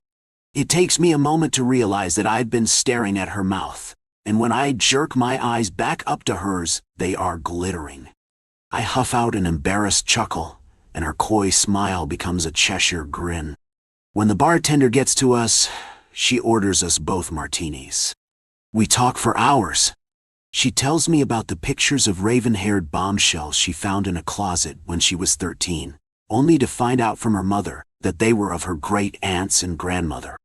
It takes me a moment to realize that I've been staring at her mouth, and when I jerk my eyes back up to hers, they are glittering. I huff out an embarrassed chuckle, and her coy smile becomes a Cheshire grin. When the bartender gets to us, she orders us both martinis. We talk for hours. She tells me about the pictures of raven-haired bombshells she found in a closet when she was 13, only to find out from her mother that they were of her great-aunts and grandmother.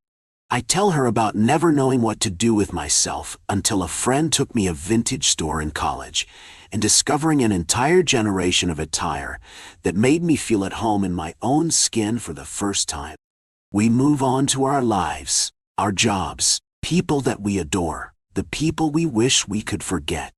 I tell her about never knowing what to do with myself until a friend took me a vintage store in college and discovering an entire generation of attire that made me feel at home in my own skin for the first time. We move on to our lives, our jobs, people that we adore, the people we wish we could forget.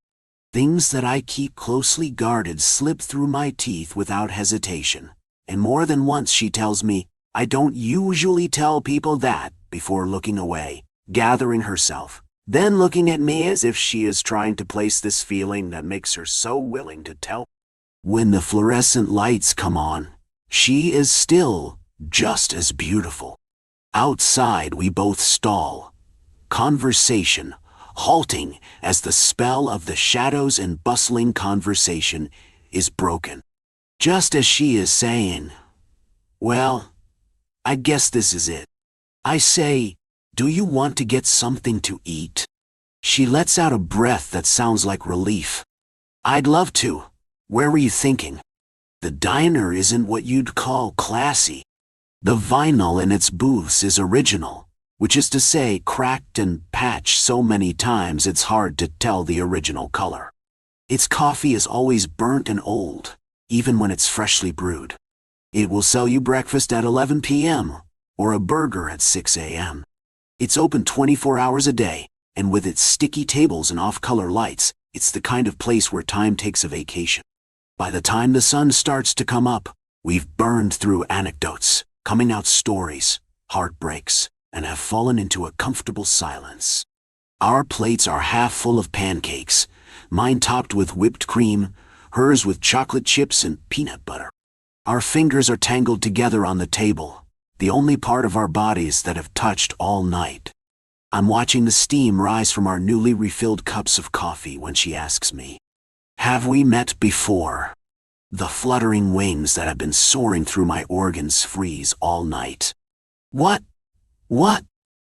Things that I keep closely guarded slip through my teeth without hesitation. And more than once she tells me, I don't usually tell people that, before looking away, gathering herself, then looking at me as if she is trying to place this feeling that makes her so willing to tell. When the fluorescent lights come on, she is still just as beautiful. Outside we both stall. Conversation, halting as the spell of the shadows and bustling conversation is broken. Just as she is saying, well, I guess this is it. I say, do you want to get something to eat? She lets out a breath that sounds like relief. I'd love to. Where were you thinking? The diner isn't what you'd call classy. The vinyl in its booths is original, which is to say cracked and patched so many times it's hard to tell the original color. Its coffee is always burnt and old, even when it's freshly brewed. It will sell you breakfast at 11 p.m. or a burger at 6 a.m. It's open 24 hours a day, and with its sticky tables and off-color lights, it's the kind of place where time takes a vacation. By the time the sun starts to come up, we've burned through anecdotes, coming out stories, heartbreaks, and have fallen into a comfortable silence. Our plates are half full of pancakes, mine topped with whipped cream, hers with chocolate chips and peanut butter. Our fingers are tangled together on the table, the only part of our bodies that have touched all night. I'm watching the steam rise from our newly refilled cups of coffee when she asks me, have we met before? The fluttering wings that have been soaring through my organs freeze all night. What? What?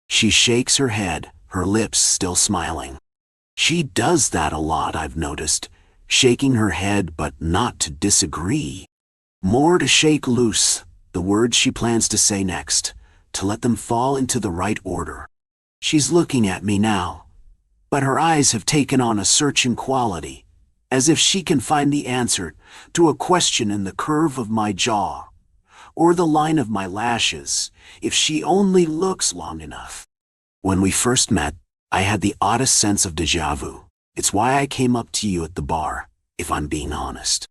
She shakes her head, her lips still smiling. She does that a lot, I've noticed, shaking her head but not to disagree. More to shake loose, the words she plans to say next, to let them fall into the right order. She's looking at me now, but her eyes have taken on a searching quality, as if she can find the answer to a question in the curve of my jaw, or the line of my lashes, if she only looks long enough. When we first met, I had the oddest sense of déjà vu. It's why I came up to you at the bar, if I'm being honest.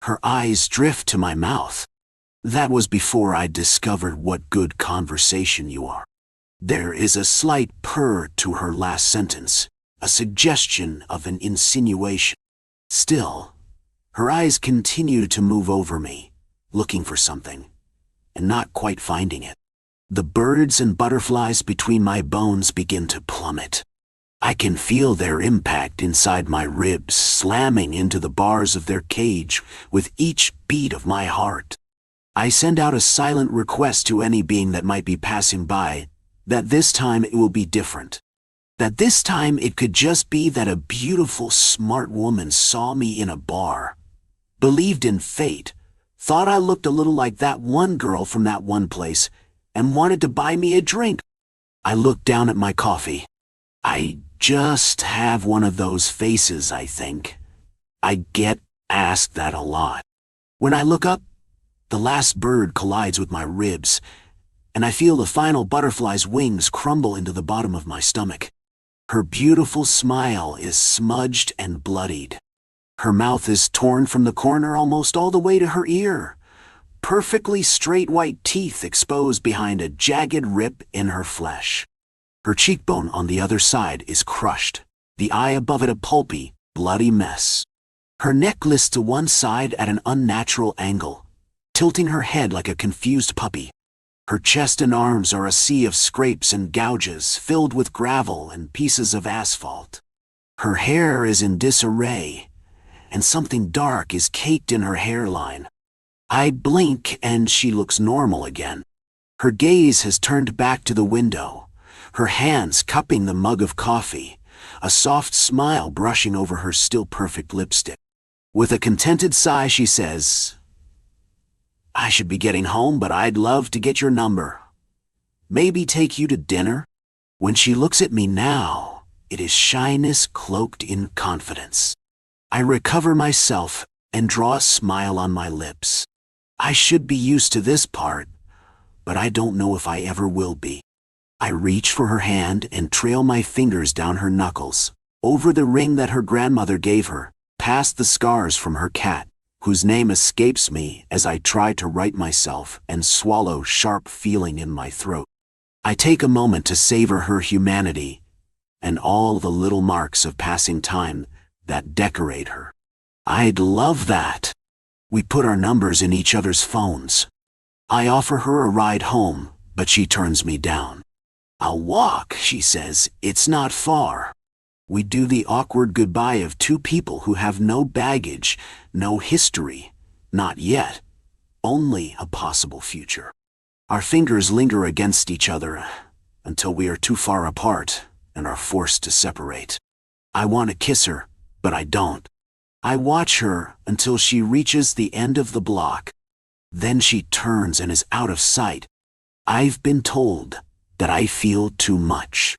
Her eyes drift to my mouth. That was before I discovered what good conversation you are. There is a slight purr to her last sentence, a suggestion of an insinuation. Still, Her eyes continue to move over me, looking for something, and not quite finding it. The birds and butterflies between my bones begin to plummet. I can feel their impact inside my ribs, slamming into the bars of their cage with each beat of my heart. I send out a silent request to any being that might be passing by, that this time it will be different. That this time it could just be that a beautiful, smart woman saw me in a bar, believed in fate, thought I looked a little like that one girl from that one place, and wanted to buy me a drink. I look down at my coffee. I just have one of those faces, I think. I get asked that a lot. When I look up, the last bird collides with my ribs, and I feel the final butterfly's wings crumble into the bottom of my stomach. Her beautiful smile is smudged and bloodied. Her mouth is torn from the corner almost all the way to her ear. Perfectly straight white teeth exposed behind a jagged rip in her flesh. Her cheekbone on the other side is crushed, the eye above it a pulpy, bloody mess. Her neck lists to one side at an unnatural angle, tilting her head like a confused puppy. Her chest and arms are a sea of scrapes and gouges filled with gravel and pieces of asphalt. Her hair is in disarray, and something dark is caked in her hairline. I blink and she looks normal again. Her gaze has turned back to the window, her hands cupping the mug of coffee, a soft smile brushing over her still perfect lipstick. With a contented sigh, she says, "I should be getting home, but I'd love to get your number. Maybe take you to dinner?" When she looks at me now, it is shyness cloaked in confidence. I recover myself and draw a smile on my lips. I should be used to this part, but I don't know if I ever will be. I reach for her hand and trail my fingers down her knuckles, over the ring that her grandmother gave her, past the scars from her cat, whose name escapes me as I try to right myself and swallow sharp feeling in my throat. I take a moment to savor her humanity and all the little marks of passing time that decorate her. I'd love that. We put our numbers in each other's phones. I offer her a ride home, but she turns me down. "I'll walk," she says. "It's not far." We do the awkward goodbye of two people who have no baggage, no history, not yet, only a possible future. Our fingers linger against each other until we are too far apart and are forced to separate. I want to kiss her, but I don't. I watch her until she reaches the end of the block. Then she turns and is out of sight. I've been told that I feel too much.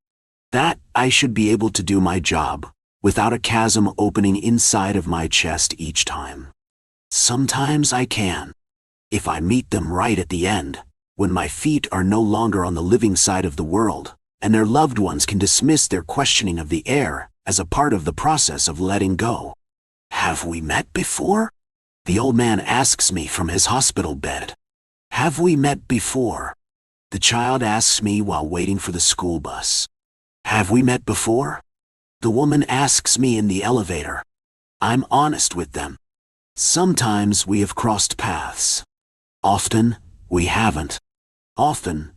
That I should be able to do my job without a chasm opening inside of my chest each time. Sometimes I can. If I meet them right at the end, when my feet are no longer on the living side of the world, and their loved ones can dismiss their questioning of the air as a part of the process of letting go. "Have we met before?" the old man asks me from his hospital bed. "Have we met before?" the child asks me while waiting for the school bus. "Have we met before?" the woman asks me in the elevator. I'm honest with them. Sometimes we have crossed paths. Often, we haven't. Often,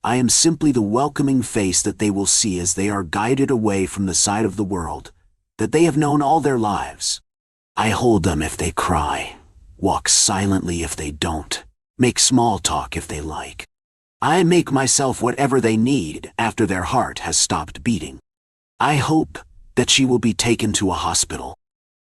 I am simply the welcoming face that they will see as they are guided away from the side of the world that they have known all their lives. I hold them if they cry, walk silently if they don't, make small talk if they like. I make myself whatever they need after their heart has stopped beating. I hope that she will be taken to a hospital,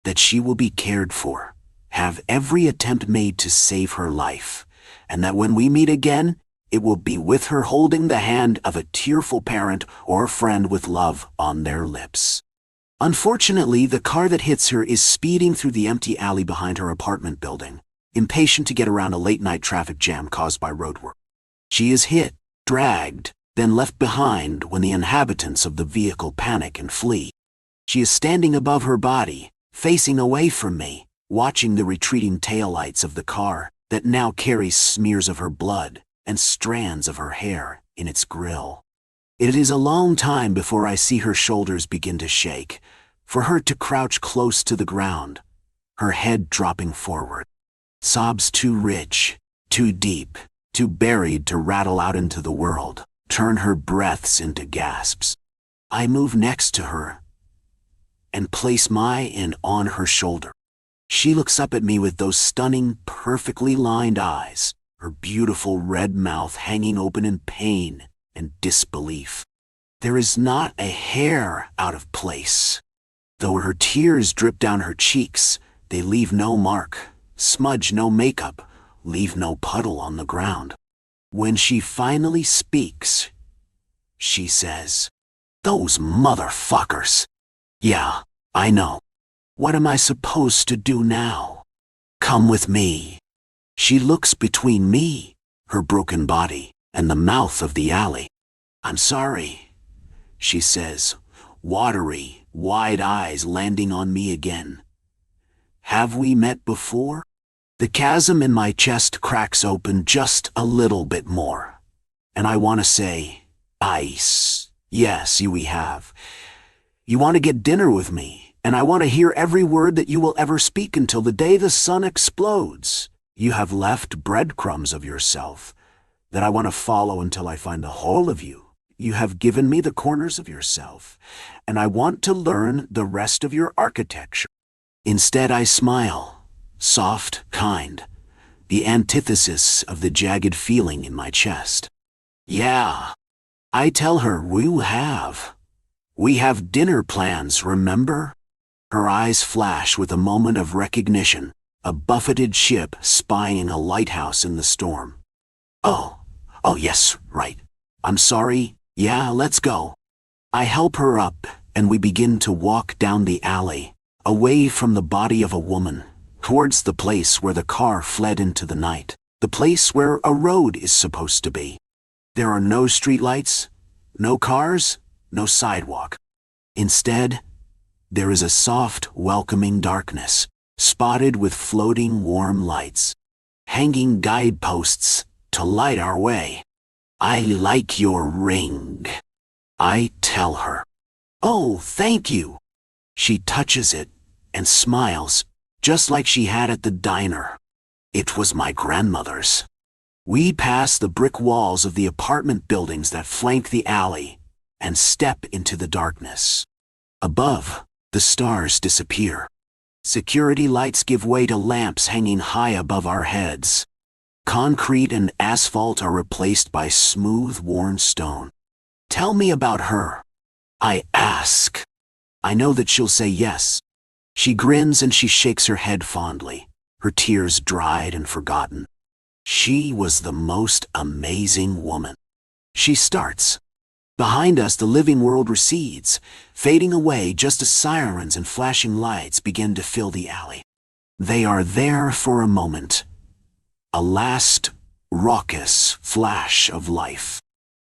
that she will be cared for, have every attempt made to save her life, and that when we meet again, it will be with her holding the hand of a tearful parent or friend with love on their lips. Unfortunately, the car that hits her is speeding through the empty alley behind her apartment building, impatient to get around a late-night traffic jam caused by roadwork. She is hit, dragged, then left behind when the inhabitants of the vehicle panic and flee. She is standing above her body, facing away from me, watching the retreating taillights of the car that now carries smears of her blood and strands of her hair in its grill. It is a long time before I see her shoulders begin to shake, for her to crouch close to the ground, her head dropping forward. Sobs too rich, too deep, too buried to rattle out into the world, turn her breaths into gasps. I move next to her and place my hand on her shoulder. She looks up at me with those stunning, perfectly lined eyes, her beautiful red mouth hanging open in pain and disbelief. There is not a hair out of place. Though her tears drip down her cheeks, they leave no mark, smudge no makeup, leave no puddle on the ground. When she finally speaks, she says, "Those motherfuckers." Yeah, I know. What am I supposed to do now? Come with me. She looks between me, her broken body, and the mouth of the alley. I'm sorry, she says, watery, wide eyes landing on me again. Have we met before? The chasm in my chest cracks open just a little bit more. And I want to say, ice. Yes, we have. You want to get dinner with me, and I want to hear every word that you will ever speak until the day the sun explodes. You have left breadcrumbs of yourself that I want to follow until I find the whole of you. You have given me the corners of yourself, and I want to learn the rest of your architecture. Instead, I smile, soft, kind, the antithesis of the jagged feeling in my chest. Yeah, I tell her we have dinner plans, remember? Her eyes flash with a moment of recognition, a buffeted ship spying a lighthouse in the storm. Oh yes, right. I'm sorry. Yeah, let's go. I help her up, and we begin to walk down the alley, away from the body of a woman, towards the place where the car fled into the night, the place where a road is supposed to be. There are no streetlights, no cars, no sidewalk. Instead, there is a soft, welcoming darkness, spotted with floating warm lights, hanging guideposts to light our way. I like your ring, I tell her. Oh, thank you. She touches it and smiles, just like she had at the diner. It was my grandmother's. We pass the brick walls of the apartment buildings that flank the alley and step into the darkness. Above, the stars disappear. Security lights give way to lamps hanging high above our heads. Concrete and asphalt are replaced by smooth, worn stone. Tell me about her, I ask. I know that she'll say yes. She grins and she shakes her head fondly, her tears dried and forgotten. She was the most amazing woman. She starts. Behind us, the living world recedes, fading away just as sirens and flashing lights begin to fill the alley. They are there for a moment. A last, raucous flash of life.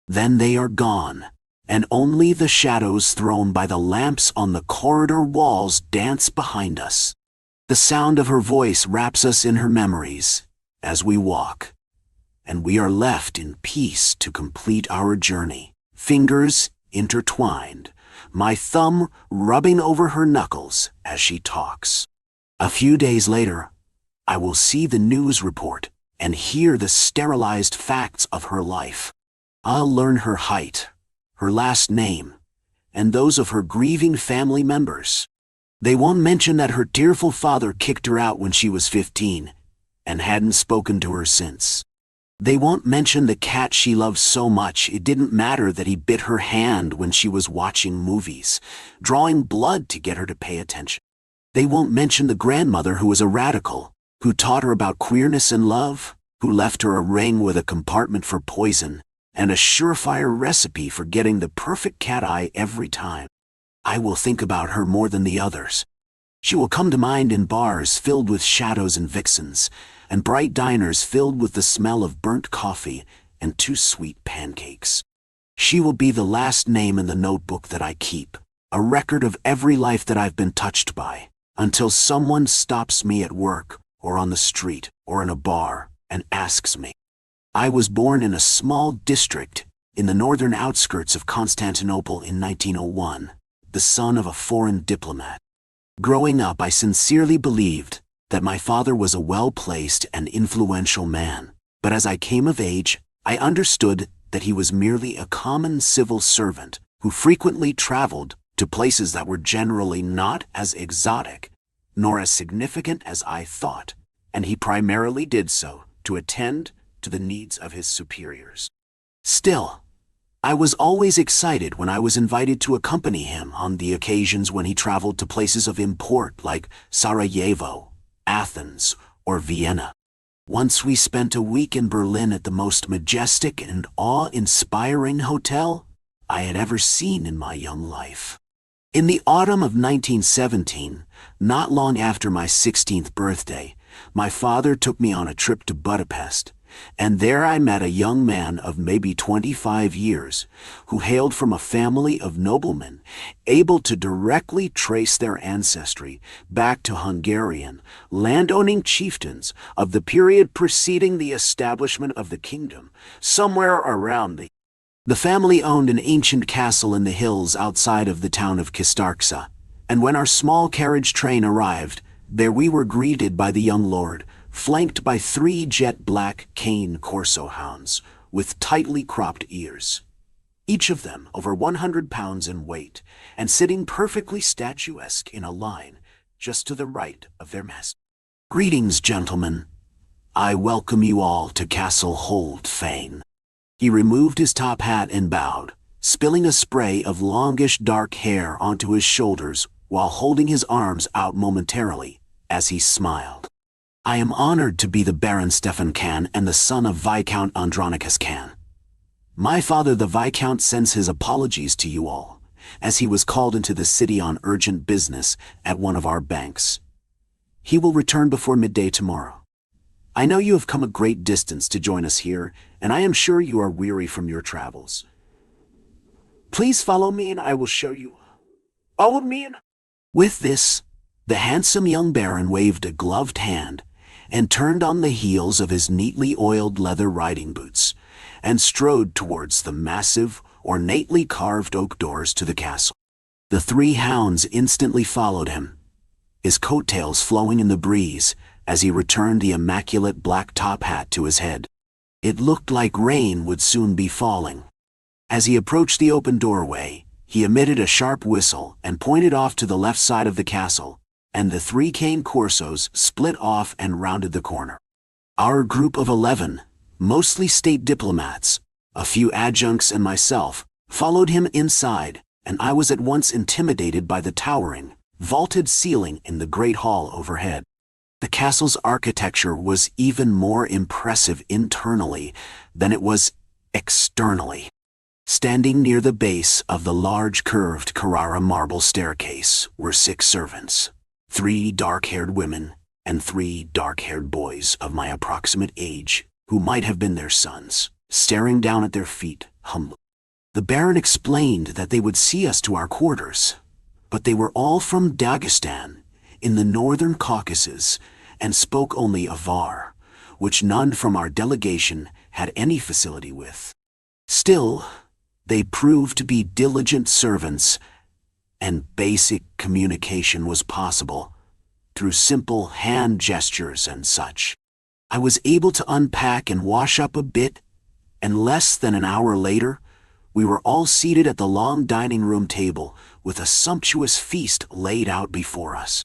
Then they are gone, and only the shadows thrown by the lamps on the corridor walls dance behind us. The sound of her voice wraps us in her memories as we walk, and we are left in peace to complete our journey, fingers intertwined, my thumb rubbing over her knuckles as she talks. A few days later, I will see the news report and hear the sterilized facts of her life. I'll learn her height, her last name, and those of her grieving family members. They won't mention that her tearful father kicked her out when she was 15 and hadn't spoken to her since. They won't mention the cat she loved so much it didn't matter that he bit her hand when she was watching movies, drawing blood to get her to pay attention. They won't mention the grandmother who was a radical, who taught her about queerness and love, who left her a ring with a compartment for poison, and a surefire recipe for getting the perfect cat eye every time. I will think about her more than the others. She will come to mind in bars filled with shadows and vixens, and bright diners filled with the smell of burnt coffee and too sweet pancakes. She will be the last name in the notebook that I keep, a record of every life that I've been touched by, until someone stops me at work, or on the street, or in a bar, and asks me. I was born in a small district in the northern outskirts of Constantinople in 1901, the son of a foreign diplomat. Growing up, I sincerely believed that my father was a well-placed and influential man, but as I came of age, I understood that he was merely a common civil servant who frequently traveled to places that were generally not as exotic nor as significant as I thought, and he primarily did so to attend to the needs of his superiors. Still, I was always excited when I was invited to accompany him on the occasions when he traveled to places of import like Sarajevo, Athens, or Vienna. Once we spent a week in Berlin at the most majestic and awe-inspiring hotel I had ever seen in my young life. In the autumn of 1917, not long after my 16th birthday, my father took me on a trip to Budapest, and there I met a young man of maybe 25 years who hailed from a family of noblemen, able to directly trace their ancestry back to Hungarian, landowning chieftains of the period preceding the establishment of the kingdom, somewhere around the family owned an ancient castle in the hills outside of the town of Kistarksa, and when our small carriage train arrived, there we were greeted by the young lord, flanked by 3 jet-black cane Corso hounds with tightly cropped ears, each of them over 100 pounds in weight, and sitting perfectly statuesque in a line just to the right of their master. "Greetings, gentlemen. I welcome you all to Castle Holdfane." He removed his top hat and bowed, spilling a spray of longish dark hair onto his shoulders while holding his arms out momentarily as he smiled. "I am honored to be the Baron Stefan Kann and the son of Viscount Andronicus Kann. My father, the Viscount, sends his apologies to you all, as he was called into the city on urgent business at one of our banks. He will return before midday tomorrow. I know you have come a great distance to join us here, and I am sure you are weary from your travels. Please follow me and I will show you. Follow me and..." With this, the handsome young baron waved a gloved hand and turned on the heels of his neatly oiled leather riding boots and strode towards the massive, ornately carved oak doors to the castle. The 3 hounds instantly followed him, his coattails flowing in the breeze as he returned the immaculate black top hat to his head. It looked like rain would soon be falling. As he approached the open doorway, he emitted a sharp whistle and pointed off to the left side of the castle, and the 3 cane Corsos split off and rounded the corner. Our group of 11, mostly state diplomats, a few adjuncts and myself, followed him inside, and I was at once intimidated by the towering, vaulted ceiling in the great hall overhead. The castle's architecture was even more impressive internally than it was externally. Standing near the base of the large curved Carrara marble staircase were 6 servants, 3 dark-haired women and 3 dark-haired boys of my approximate age, who might have been their sons, staring down at their feet humbly. The Baron explained that they would see us to our quarters, but they were all from Dagestan, in the northern Caucasus, and spoke only Avar, which none from our delegation had any facility with. Still, they proved to be diligent servants, and basic communication was possible through simple hand gestures and such. I was able to unpack and wash up a bit, and less than an hour later, we were all seated at the long dining room table with a sumptuous feast laid out before us.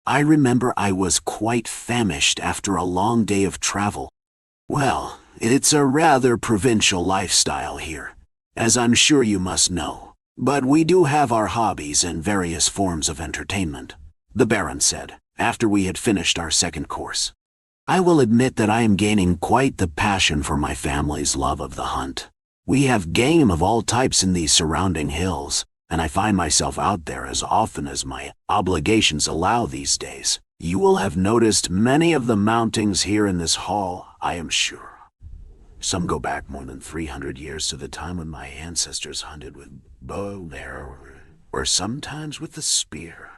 I remember I was quite famished after a long day of travel. Well, it's a rather provincial lifestyle here, as I'm sure you must know. But we do have our hobbies and various forms of entertainment, the Baron said, after we had finished our second course. I will admit that I am gaining quite the passion for my family's love of the hunt. We have game of all types in these surrounding hills, and I find myself out there as often as my obligations allow these days. You will have noticed many of the mountings here in this hall, I am sure. Some go back more than 300 years to the time when my ancestors hunted with bow, arrow, or sometimes with the spear.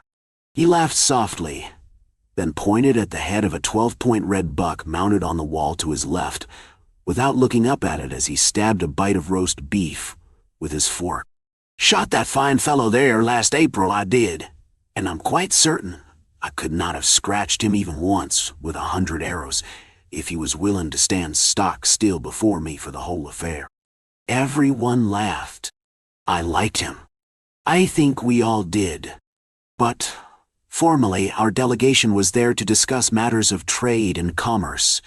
He laughed softly, then pointed at the head of a 12-point red buck mounted on the wall to his left, without looking up at it as he stabbed a bite of roast beef with his fork. "Shot that fine fellow there last April, I did. and I'm quite certain I could not have scratched him even once with 100 arrows if he was willing to stand stock still before me for the whole affair. Everyone laughed. I liked him. I think we all did. But formally, our delegation was there to discuss matters of trade and commerce,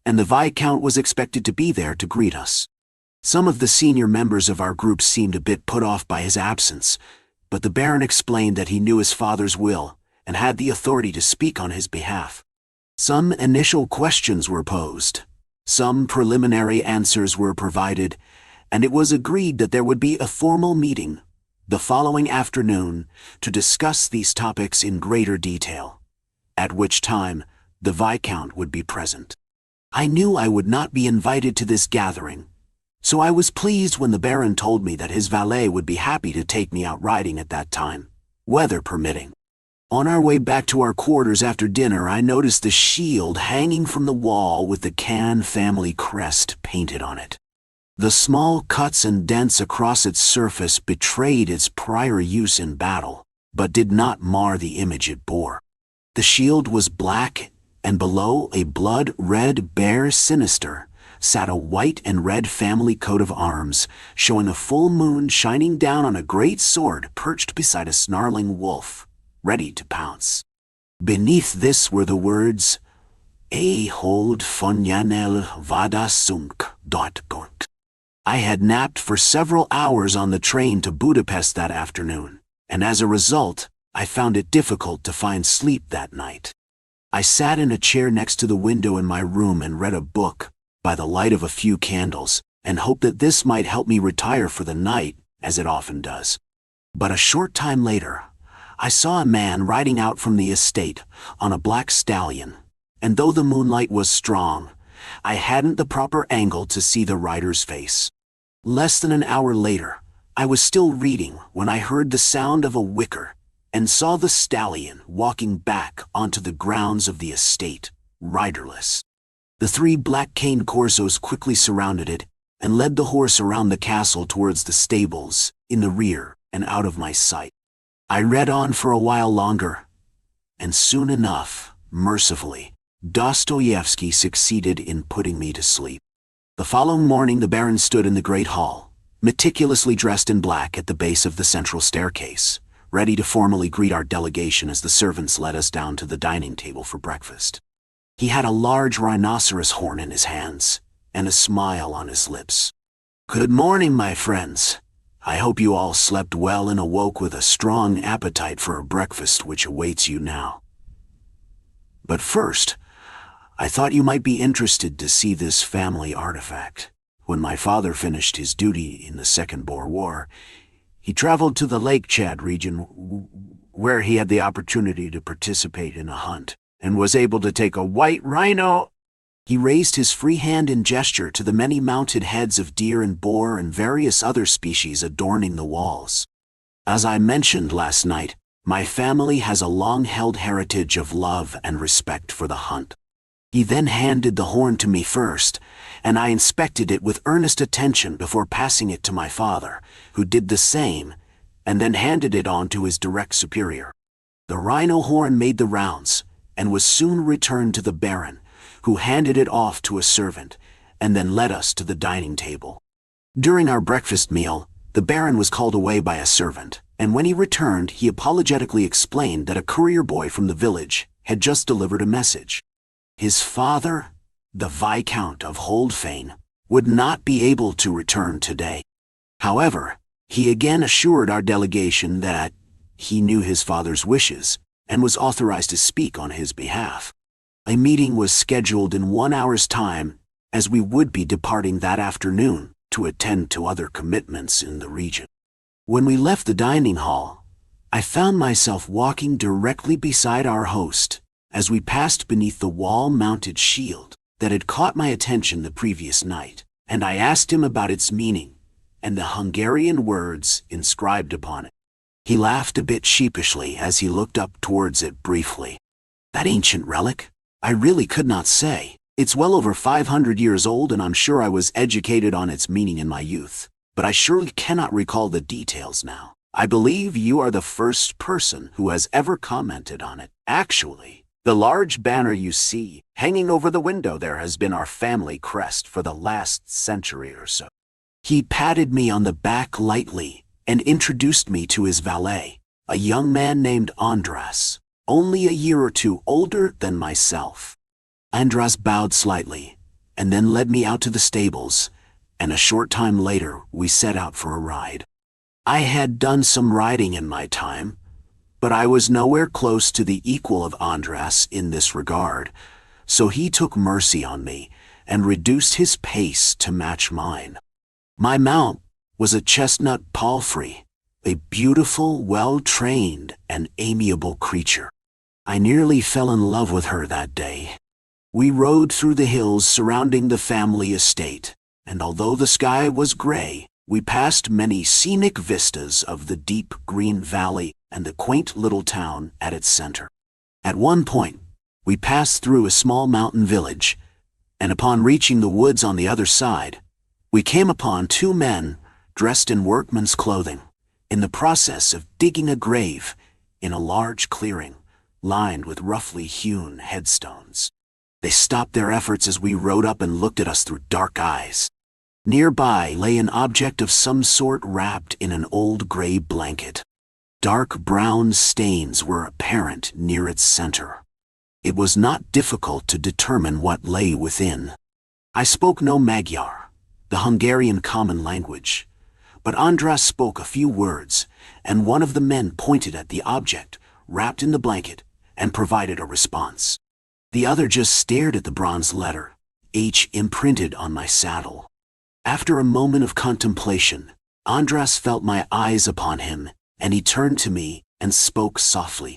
and the Viscount was expected to be there to greet us. Some of the senior members of our group seemed a bit put off by his absence, but the Baron explained that he knew his father's will and had the authority to speak on his behalf. Some initial questions were posed, some preliminary answers were provided, and it was agreed that there would be a formal meeting the following afternoon to discuss these topics in greater detail, at which time the Viscount would be present. I knew I would not be invited to this gathering, so I was pleased when the Baron told me that his valet would be happy to take me out riding at that time, weather permitting. On our way back to our quarters after dinner, I noticed the shield hanging from the wall with the Can family crest painted on it. The small cuts and dents across its surface betrayed its prior use in battle, but did not mar the image it bore. The shield was black, and below a blood-red bear sinister sat a white and red family coat of arms, showing a full moon shining down on a great sword perched beside a snarling wolf, ready to pounce. Beneath this were the words, "A hold fonyanel vada sunk .gort." I had napped for several hours on the train to Budapest that afternoon, and as a result, I found it difficult to find sleep that night. I sat in a chair next to the window in my room and read a book, by the light of a few candles, and hoped that this might help me retire for the night, as it often does. But a short time later, I saw a man riding out from the estate on a black stallion, and though the moonlight was strong, I hadn't the proper angle to see the rider's face. Less than an hour later, I was still reading when I heard the sound of a wicker and saw the stallion walking back onto the grounds of the estate, riderless. The 3 black cane corsos quickly surrounded it and led the horse around the castle towards the stables, in the rear and out of my sight. I read on for a while longer, and soon enough, mercifully, Dostoevsky succeeded in putting me to sleep. The following morning the Baron stood in the great hall, meticulously dressed in black at the base of the central staircase, ready to formally greet our delegation as the servants led us down to the dining table for breakfast. He had a large rhinoceros horn in his hands, and a smile on his lips. "Good morning, my friends. I hope you all slept well and awoke with a strong appetite for a breakfast which awaits you now. But first, I thought you might be interested to see this family artifact. When my father finished his duty in the Second Boer War, he traveled to the Lake Chad region where he had the opportunity to participate in a hunt and was able to take a white rhino." He raised his free hand in gesture to the many mounted heads of deer and boar and various other species adorning the walls. "As I mentioned last night, my family has a long-held heritage of love and respect for the hunt." He then handed the horn to me first, and I inspected it with earnest attention before passing it to my father, who did the same, and then handed it on to his direct superior. The rhino horn made the rounds, and was soon returned to the Baron, who handed it off to a servant, and then led us to the dining table. During our breakfast meal, the Baron was called away by a servant, and when he returned, he apologetically explained that a courier boy from the village had just delivered a message. His father, the Viscount of Holdfane, would not be able to return today. However, he again assured our delegation that he knew his father's wishes and was authorized to speak on his behalf. A meeting was scheduled in 1 hour's time, as we would be departing that afternoon to attend to other commitments in the region. When we left the dining hall, I found myself walking directly beside our host as we passed beneath the wall-mounted shield that had caught my attention the previous night, and I asked him about its meaning and the Hungarian words inscribed upon it. He laughed a bit sheepishly as he looked up towards it briefly. "That ancient relic? I really could not say. It's well over 500 years old, and I'm sure I was educated on its meaning in my youth, but I surely cannot recall the details now. I believe you are the first person who has ever commented on it. Actually, the large banner you see hanging over the window there has been our family crest for the last century or so." He patted me on the back lightly and introduced me to his valet, a young man named Andras, only a year or two older than myself. Andras bowed slightly and then led me out to the stables, and a short time later we set out for a ride. I had done some riding in my time, but I was nowhere close to the equal of Andras in this regard, so he took mercy on me and reduced his pace to match mine. My mount was a chestnut palfrey, a beautiful, well-trained, and amiable creature. I nearly fell in love with her that day. We rode through the hills surrounding the family estate, and although the sky was gray, we passed many scenic vistas of the deep green valley and the quaint little town at its center. At one point, we passed through a small mountain village, and upon reaching the woods on the other side, we came upon two men dressed in workman's clothing, in the process of digging a grave in a large clearing lined with roughly hewn headstones. They stopped their efforts as we rode up and looked at us through dark eyes. Nearby lay an object of some sort wrapped in an old gray blanket. Dark brown stains were apparent near its center. It was not difficult to determine what lay within. I spoke no Magyar, the Hungarian common language, but Andras spoke a few words, and one of the men pointed at the object wrapped in the blanket and provided a response. The other just stared at the bronze letter H imprinted on my saddle. After a moment of contemplation, Andras felt my eyes upon him, and he turned to me and spoke softly.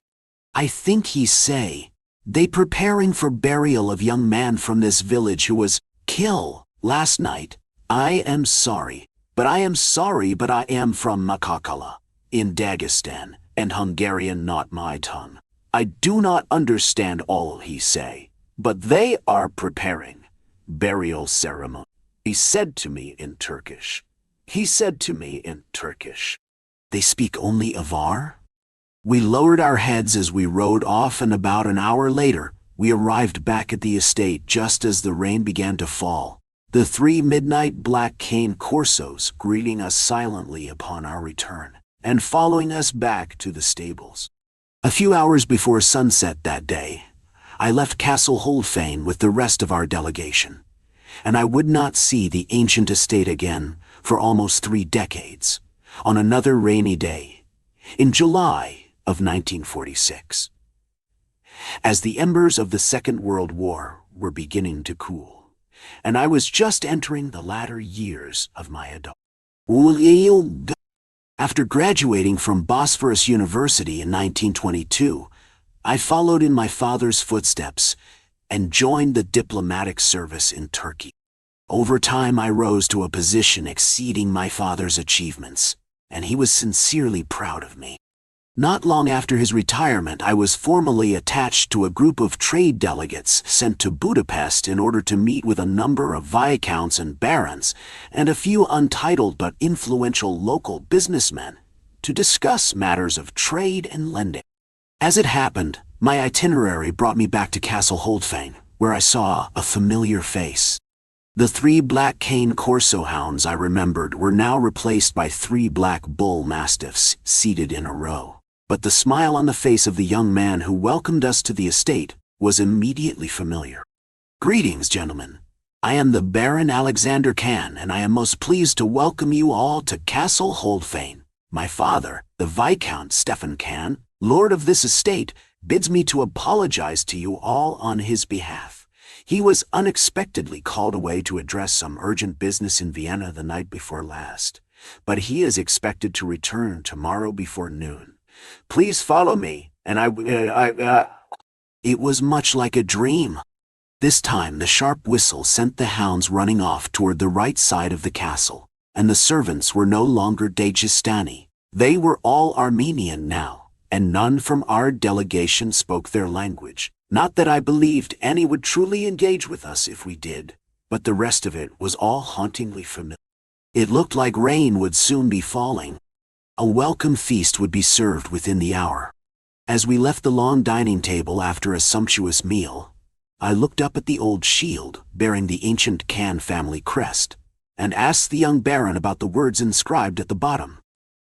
"I think he say, they preparing for burial of young man from this village who was killed last night. I am sorry, but I am from Makakala, in Dagestan, and Hungarian not my tongue. I do not understand all he say, but they are preparing burial ceremony. He said to me in Turkish. They speak only Avar?" We lowered our heads as we rode off, and about an hour later, we arrived back at the estate just as the rain began to fall, the 3 midnight black cane Corsos greeting us silently upon our return, and following us back to the stables. A few hours before sunset that day, I left Castle Holdfane with the rest of our delegation, and I would not see the ancient estate again for almost 3 decades, on another rainy day, in July of 1946. As the embers of the Second World War were beginning to cool, and I was just entering the latter years of my adult. After graduating from Bosphorus University in 1922, I followed in my father's footsteps and joined the diplomatic service in Turkey. Over time, I rose to a position exceeding my father's achievements, and he was sincerely proud of me. Not long after his retirement, I was formally attached to a group of trade delegates sent to Budapest in order to meet with a number of viscounts and barons and a few untitled but influential local businessmen to discuss matters of trade and lending. As it happened, my itinerary brought me back to Castle Holdfane, where I saw a familiar face. The 3 black cane Corso hounds I remembered were now replaced by 3 black bull mastiffs seated in a row. But the smile on the face of the young man who welcomed us to the estate was immediately familiar. "Greetings, gentlemen. I am the Baron Alexander Can, and I am most pleased to welcome you all to Castle Holdfane. My father, the Viscount Stefan Can, lord of this estate, bids me to apologize to you all on his behalf. He was unexpectedly called away to address some urgent business in Vienna the night before last, but he is expected to return tomorrow before noon. Please follow me, and It was much like a dream. This time the sharp whistle sent the hounds running off toward the right side of the castle, and the servants were no longer Dagestani. They were all Armenian now, and none from our delegation spoke their language. Not that I believed any would truly engage with us if we did, but the rest of it was all hauntingly familiar. It looked like rain would soon be falling. A welcome feast would be served within the hour. As we left the long dining table after a sumptuous meal, I looked up at the old shield bearing the ancient Can family crest, and asked the young baron about the words inscribed at the bottom.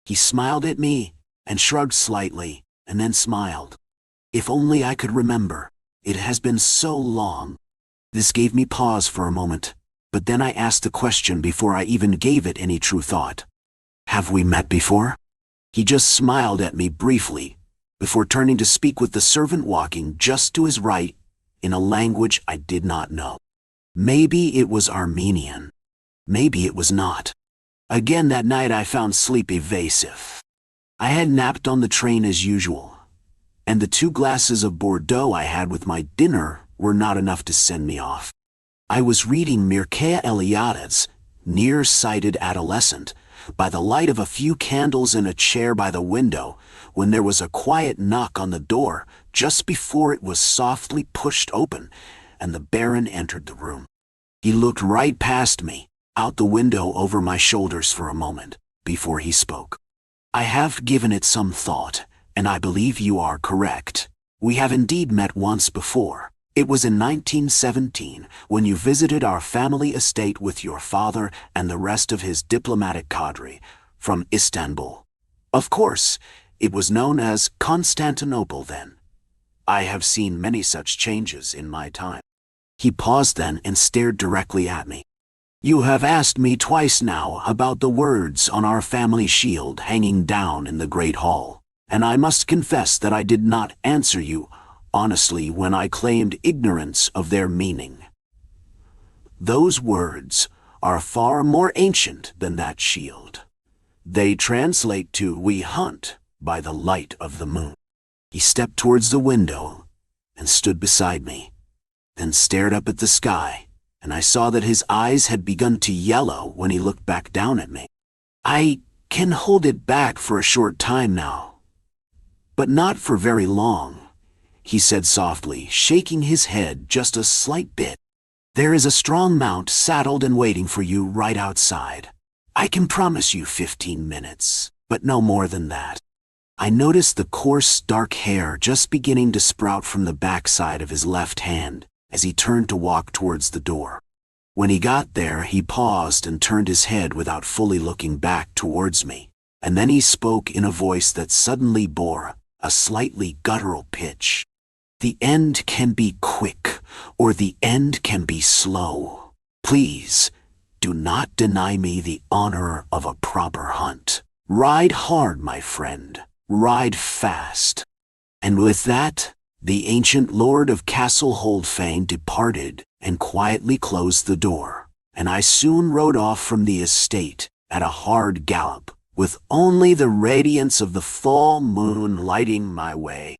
He smiled at me and shrugged slightly, and then smiled. If only I could remember. It has been so long. This gave me pause for a moment, but then I asked the question before I even gave it any true thought. Have we met before? He just smiled at me briefly, before turning to speak with the servant walking just to his right, in a language I did not know. Maybe it was Armenian. Maybe it was not. Again that night I found sleep evasive. I had napped on the train as usual, and the 2 glasses of Bordeaux I had with my dinner were not enough to send me off. I was reading Mircea Eliade's Near-Sighted Adolescent by the light of a few candles in a chair by the window when there was a quiet knock on the door just before it was softly pushed open and the Baron entered the room. He looked right past me, out the window over my shoulders for a moment, before he spoke. I have given it some thought, and I believe you are correct. We have indeed met once before. It was in 1917 when you visited our family estate with your father and the rest of his diplomatic cadre from Istanbul. Of course, it was known as Constantinople then. I have seen many such changes in my time. He paused then and stared directly at me. You have asked me twice now about the words on our family shield hanging down in the great hall, and I must confess that I did not answer you honestly when I claimed ignorance of their meaning. Those words are far more ancient than that shield. They translate to "we hunt by the light of the moon." He stepped towards the window and stood beside me, then stared up at the sky, and I saw that his eyes had begun to yellow when he looked back down at me. I can hold it back for a short time now, but not for very long, he said softly, shaking his head just a slight bit. There is a strong mount saddled and waiting for you right outside. I can promise you 15 minutes, but no more than that. I noticed the coarse, dark hair just beginning to sprout from the backside of his left hand as he turned to walk towards the door. When he got there, he paused and turned his head without fully looking back towards me, and then he spoke in a voice that suddenly bore a slightly guttural pitch. The end can be quick, or the end can be slow. Please, do not deny me the honor of a proper hunt. Ride hard, my friend. Ride fast. And with that, the ancient lord of Castle Holdfane departed and quietly closed the door, and I soon rode off from the estate at a hard gallop, with only the radiance of the full moon lighting my way.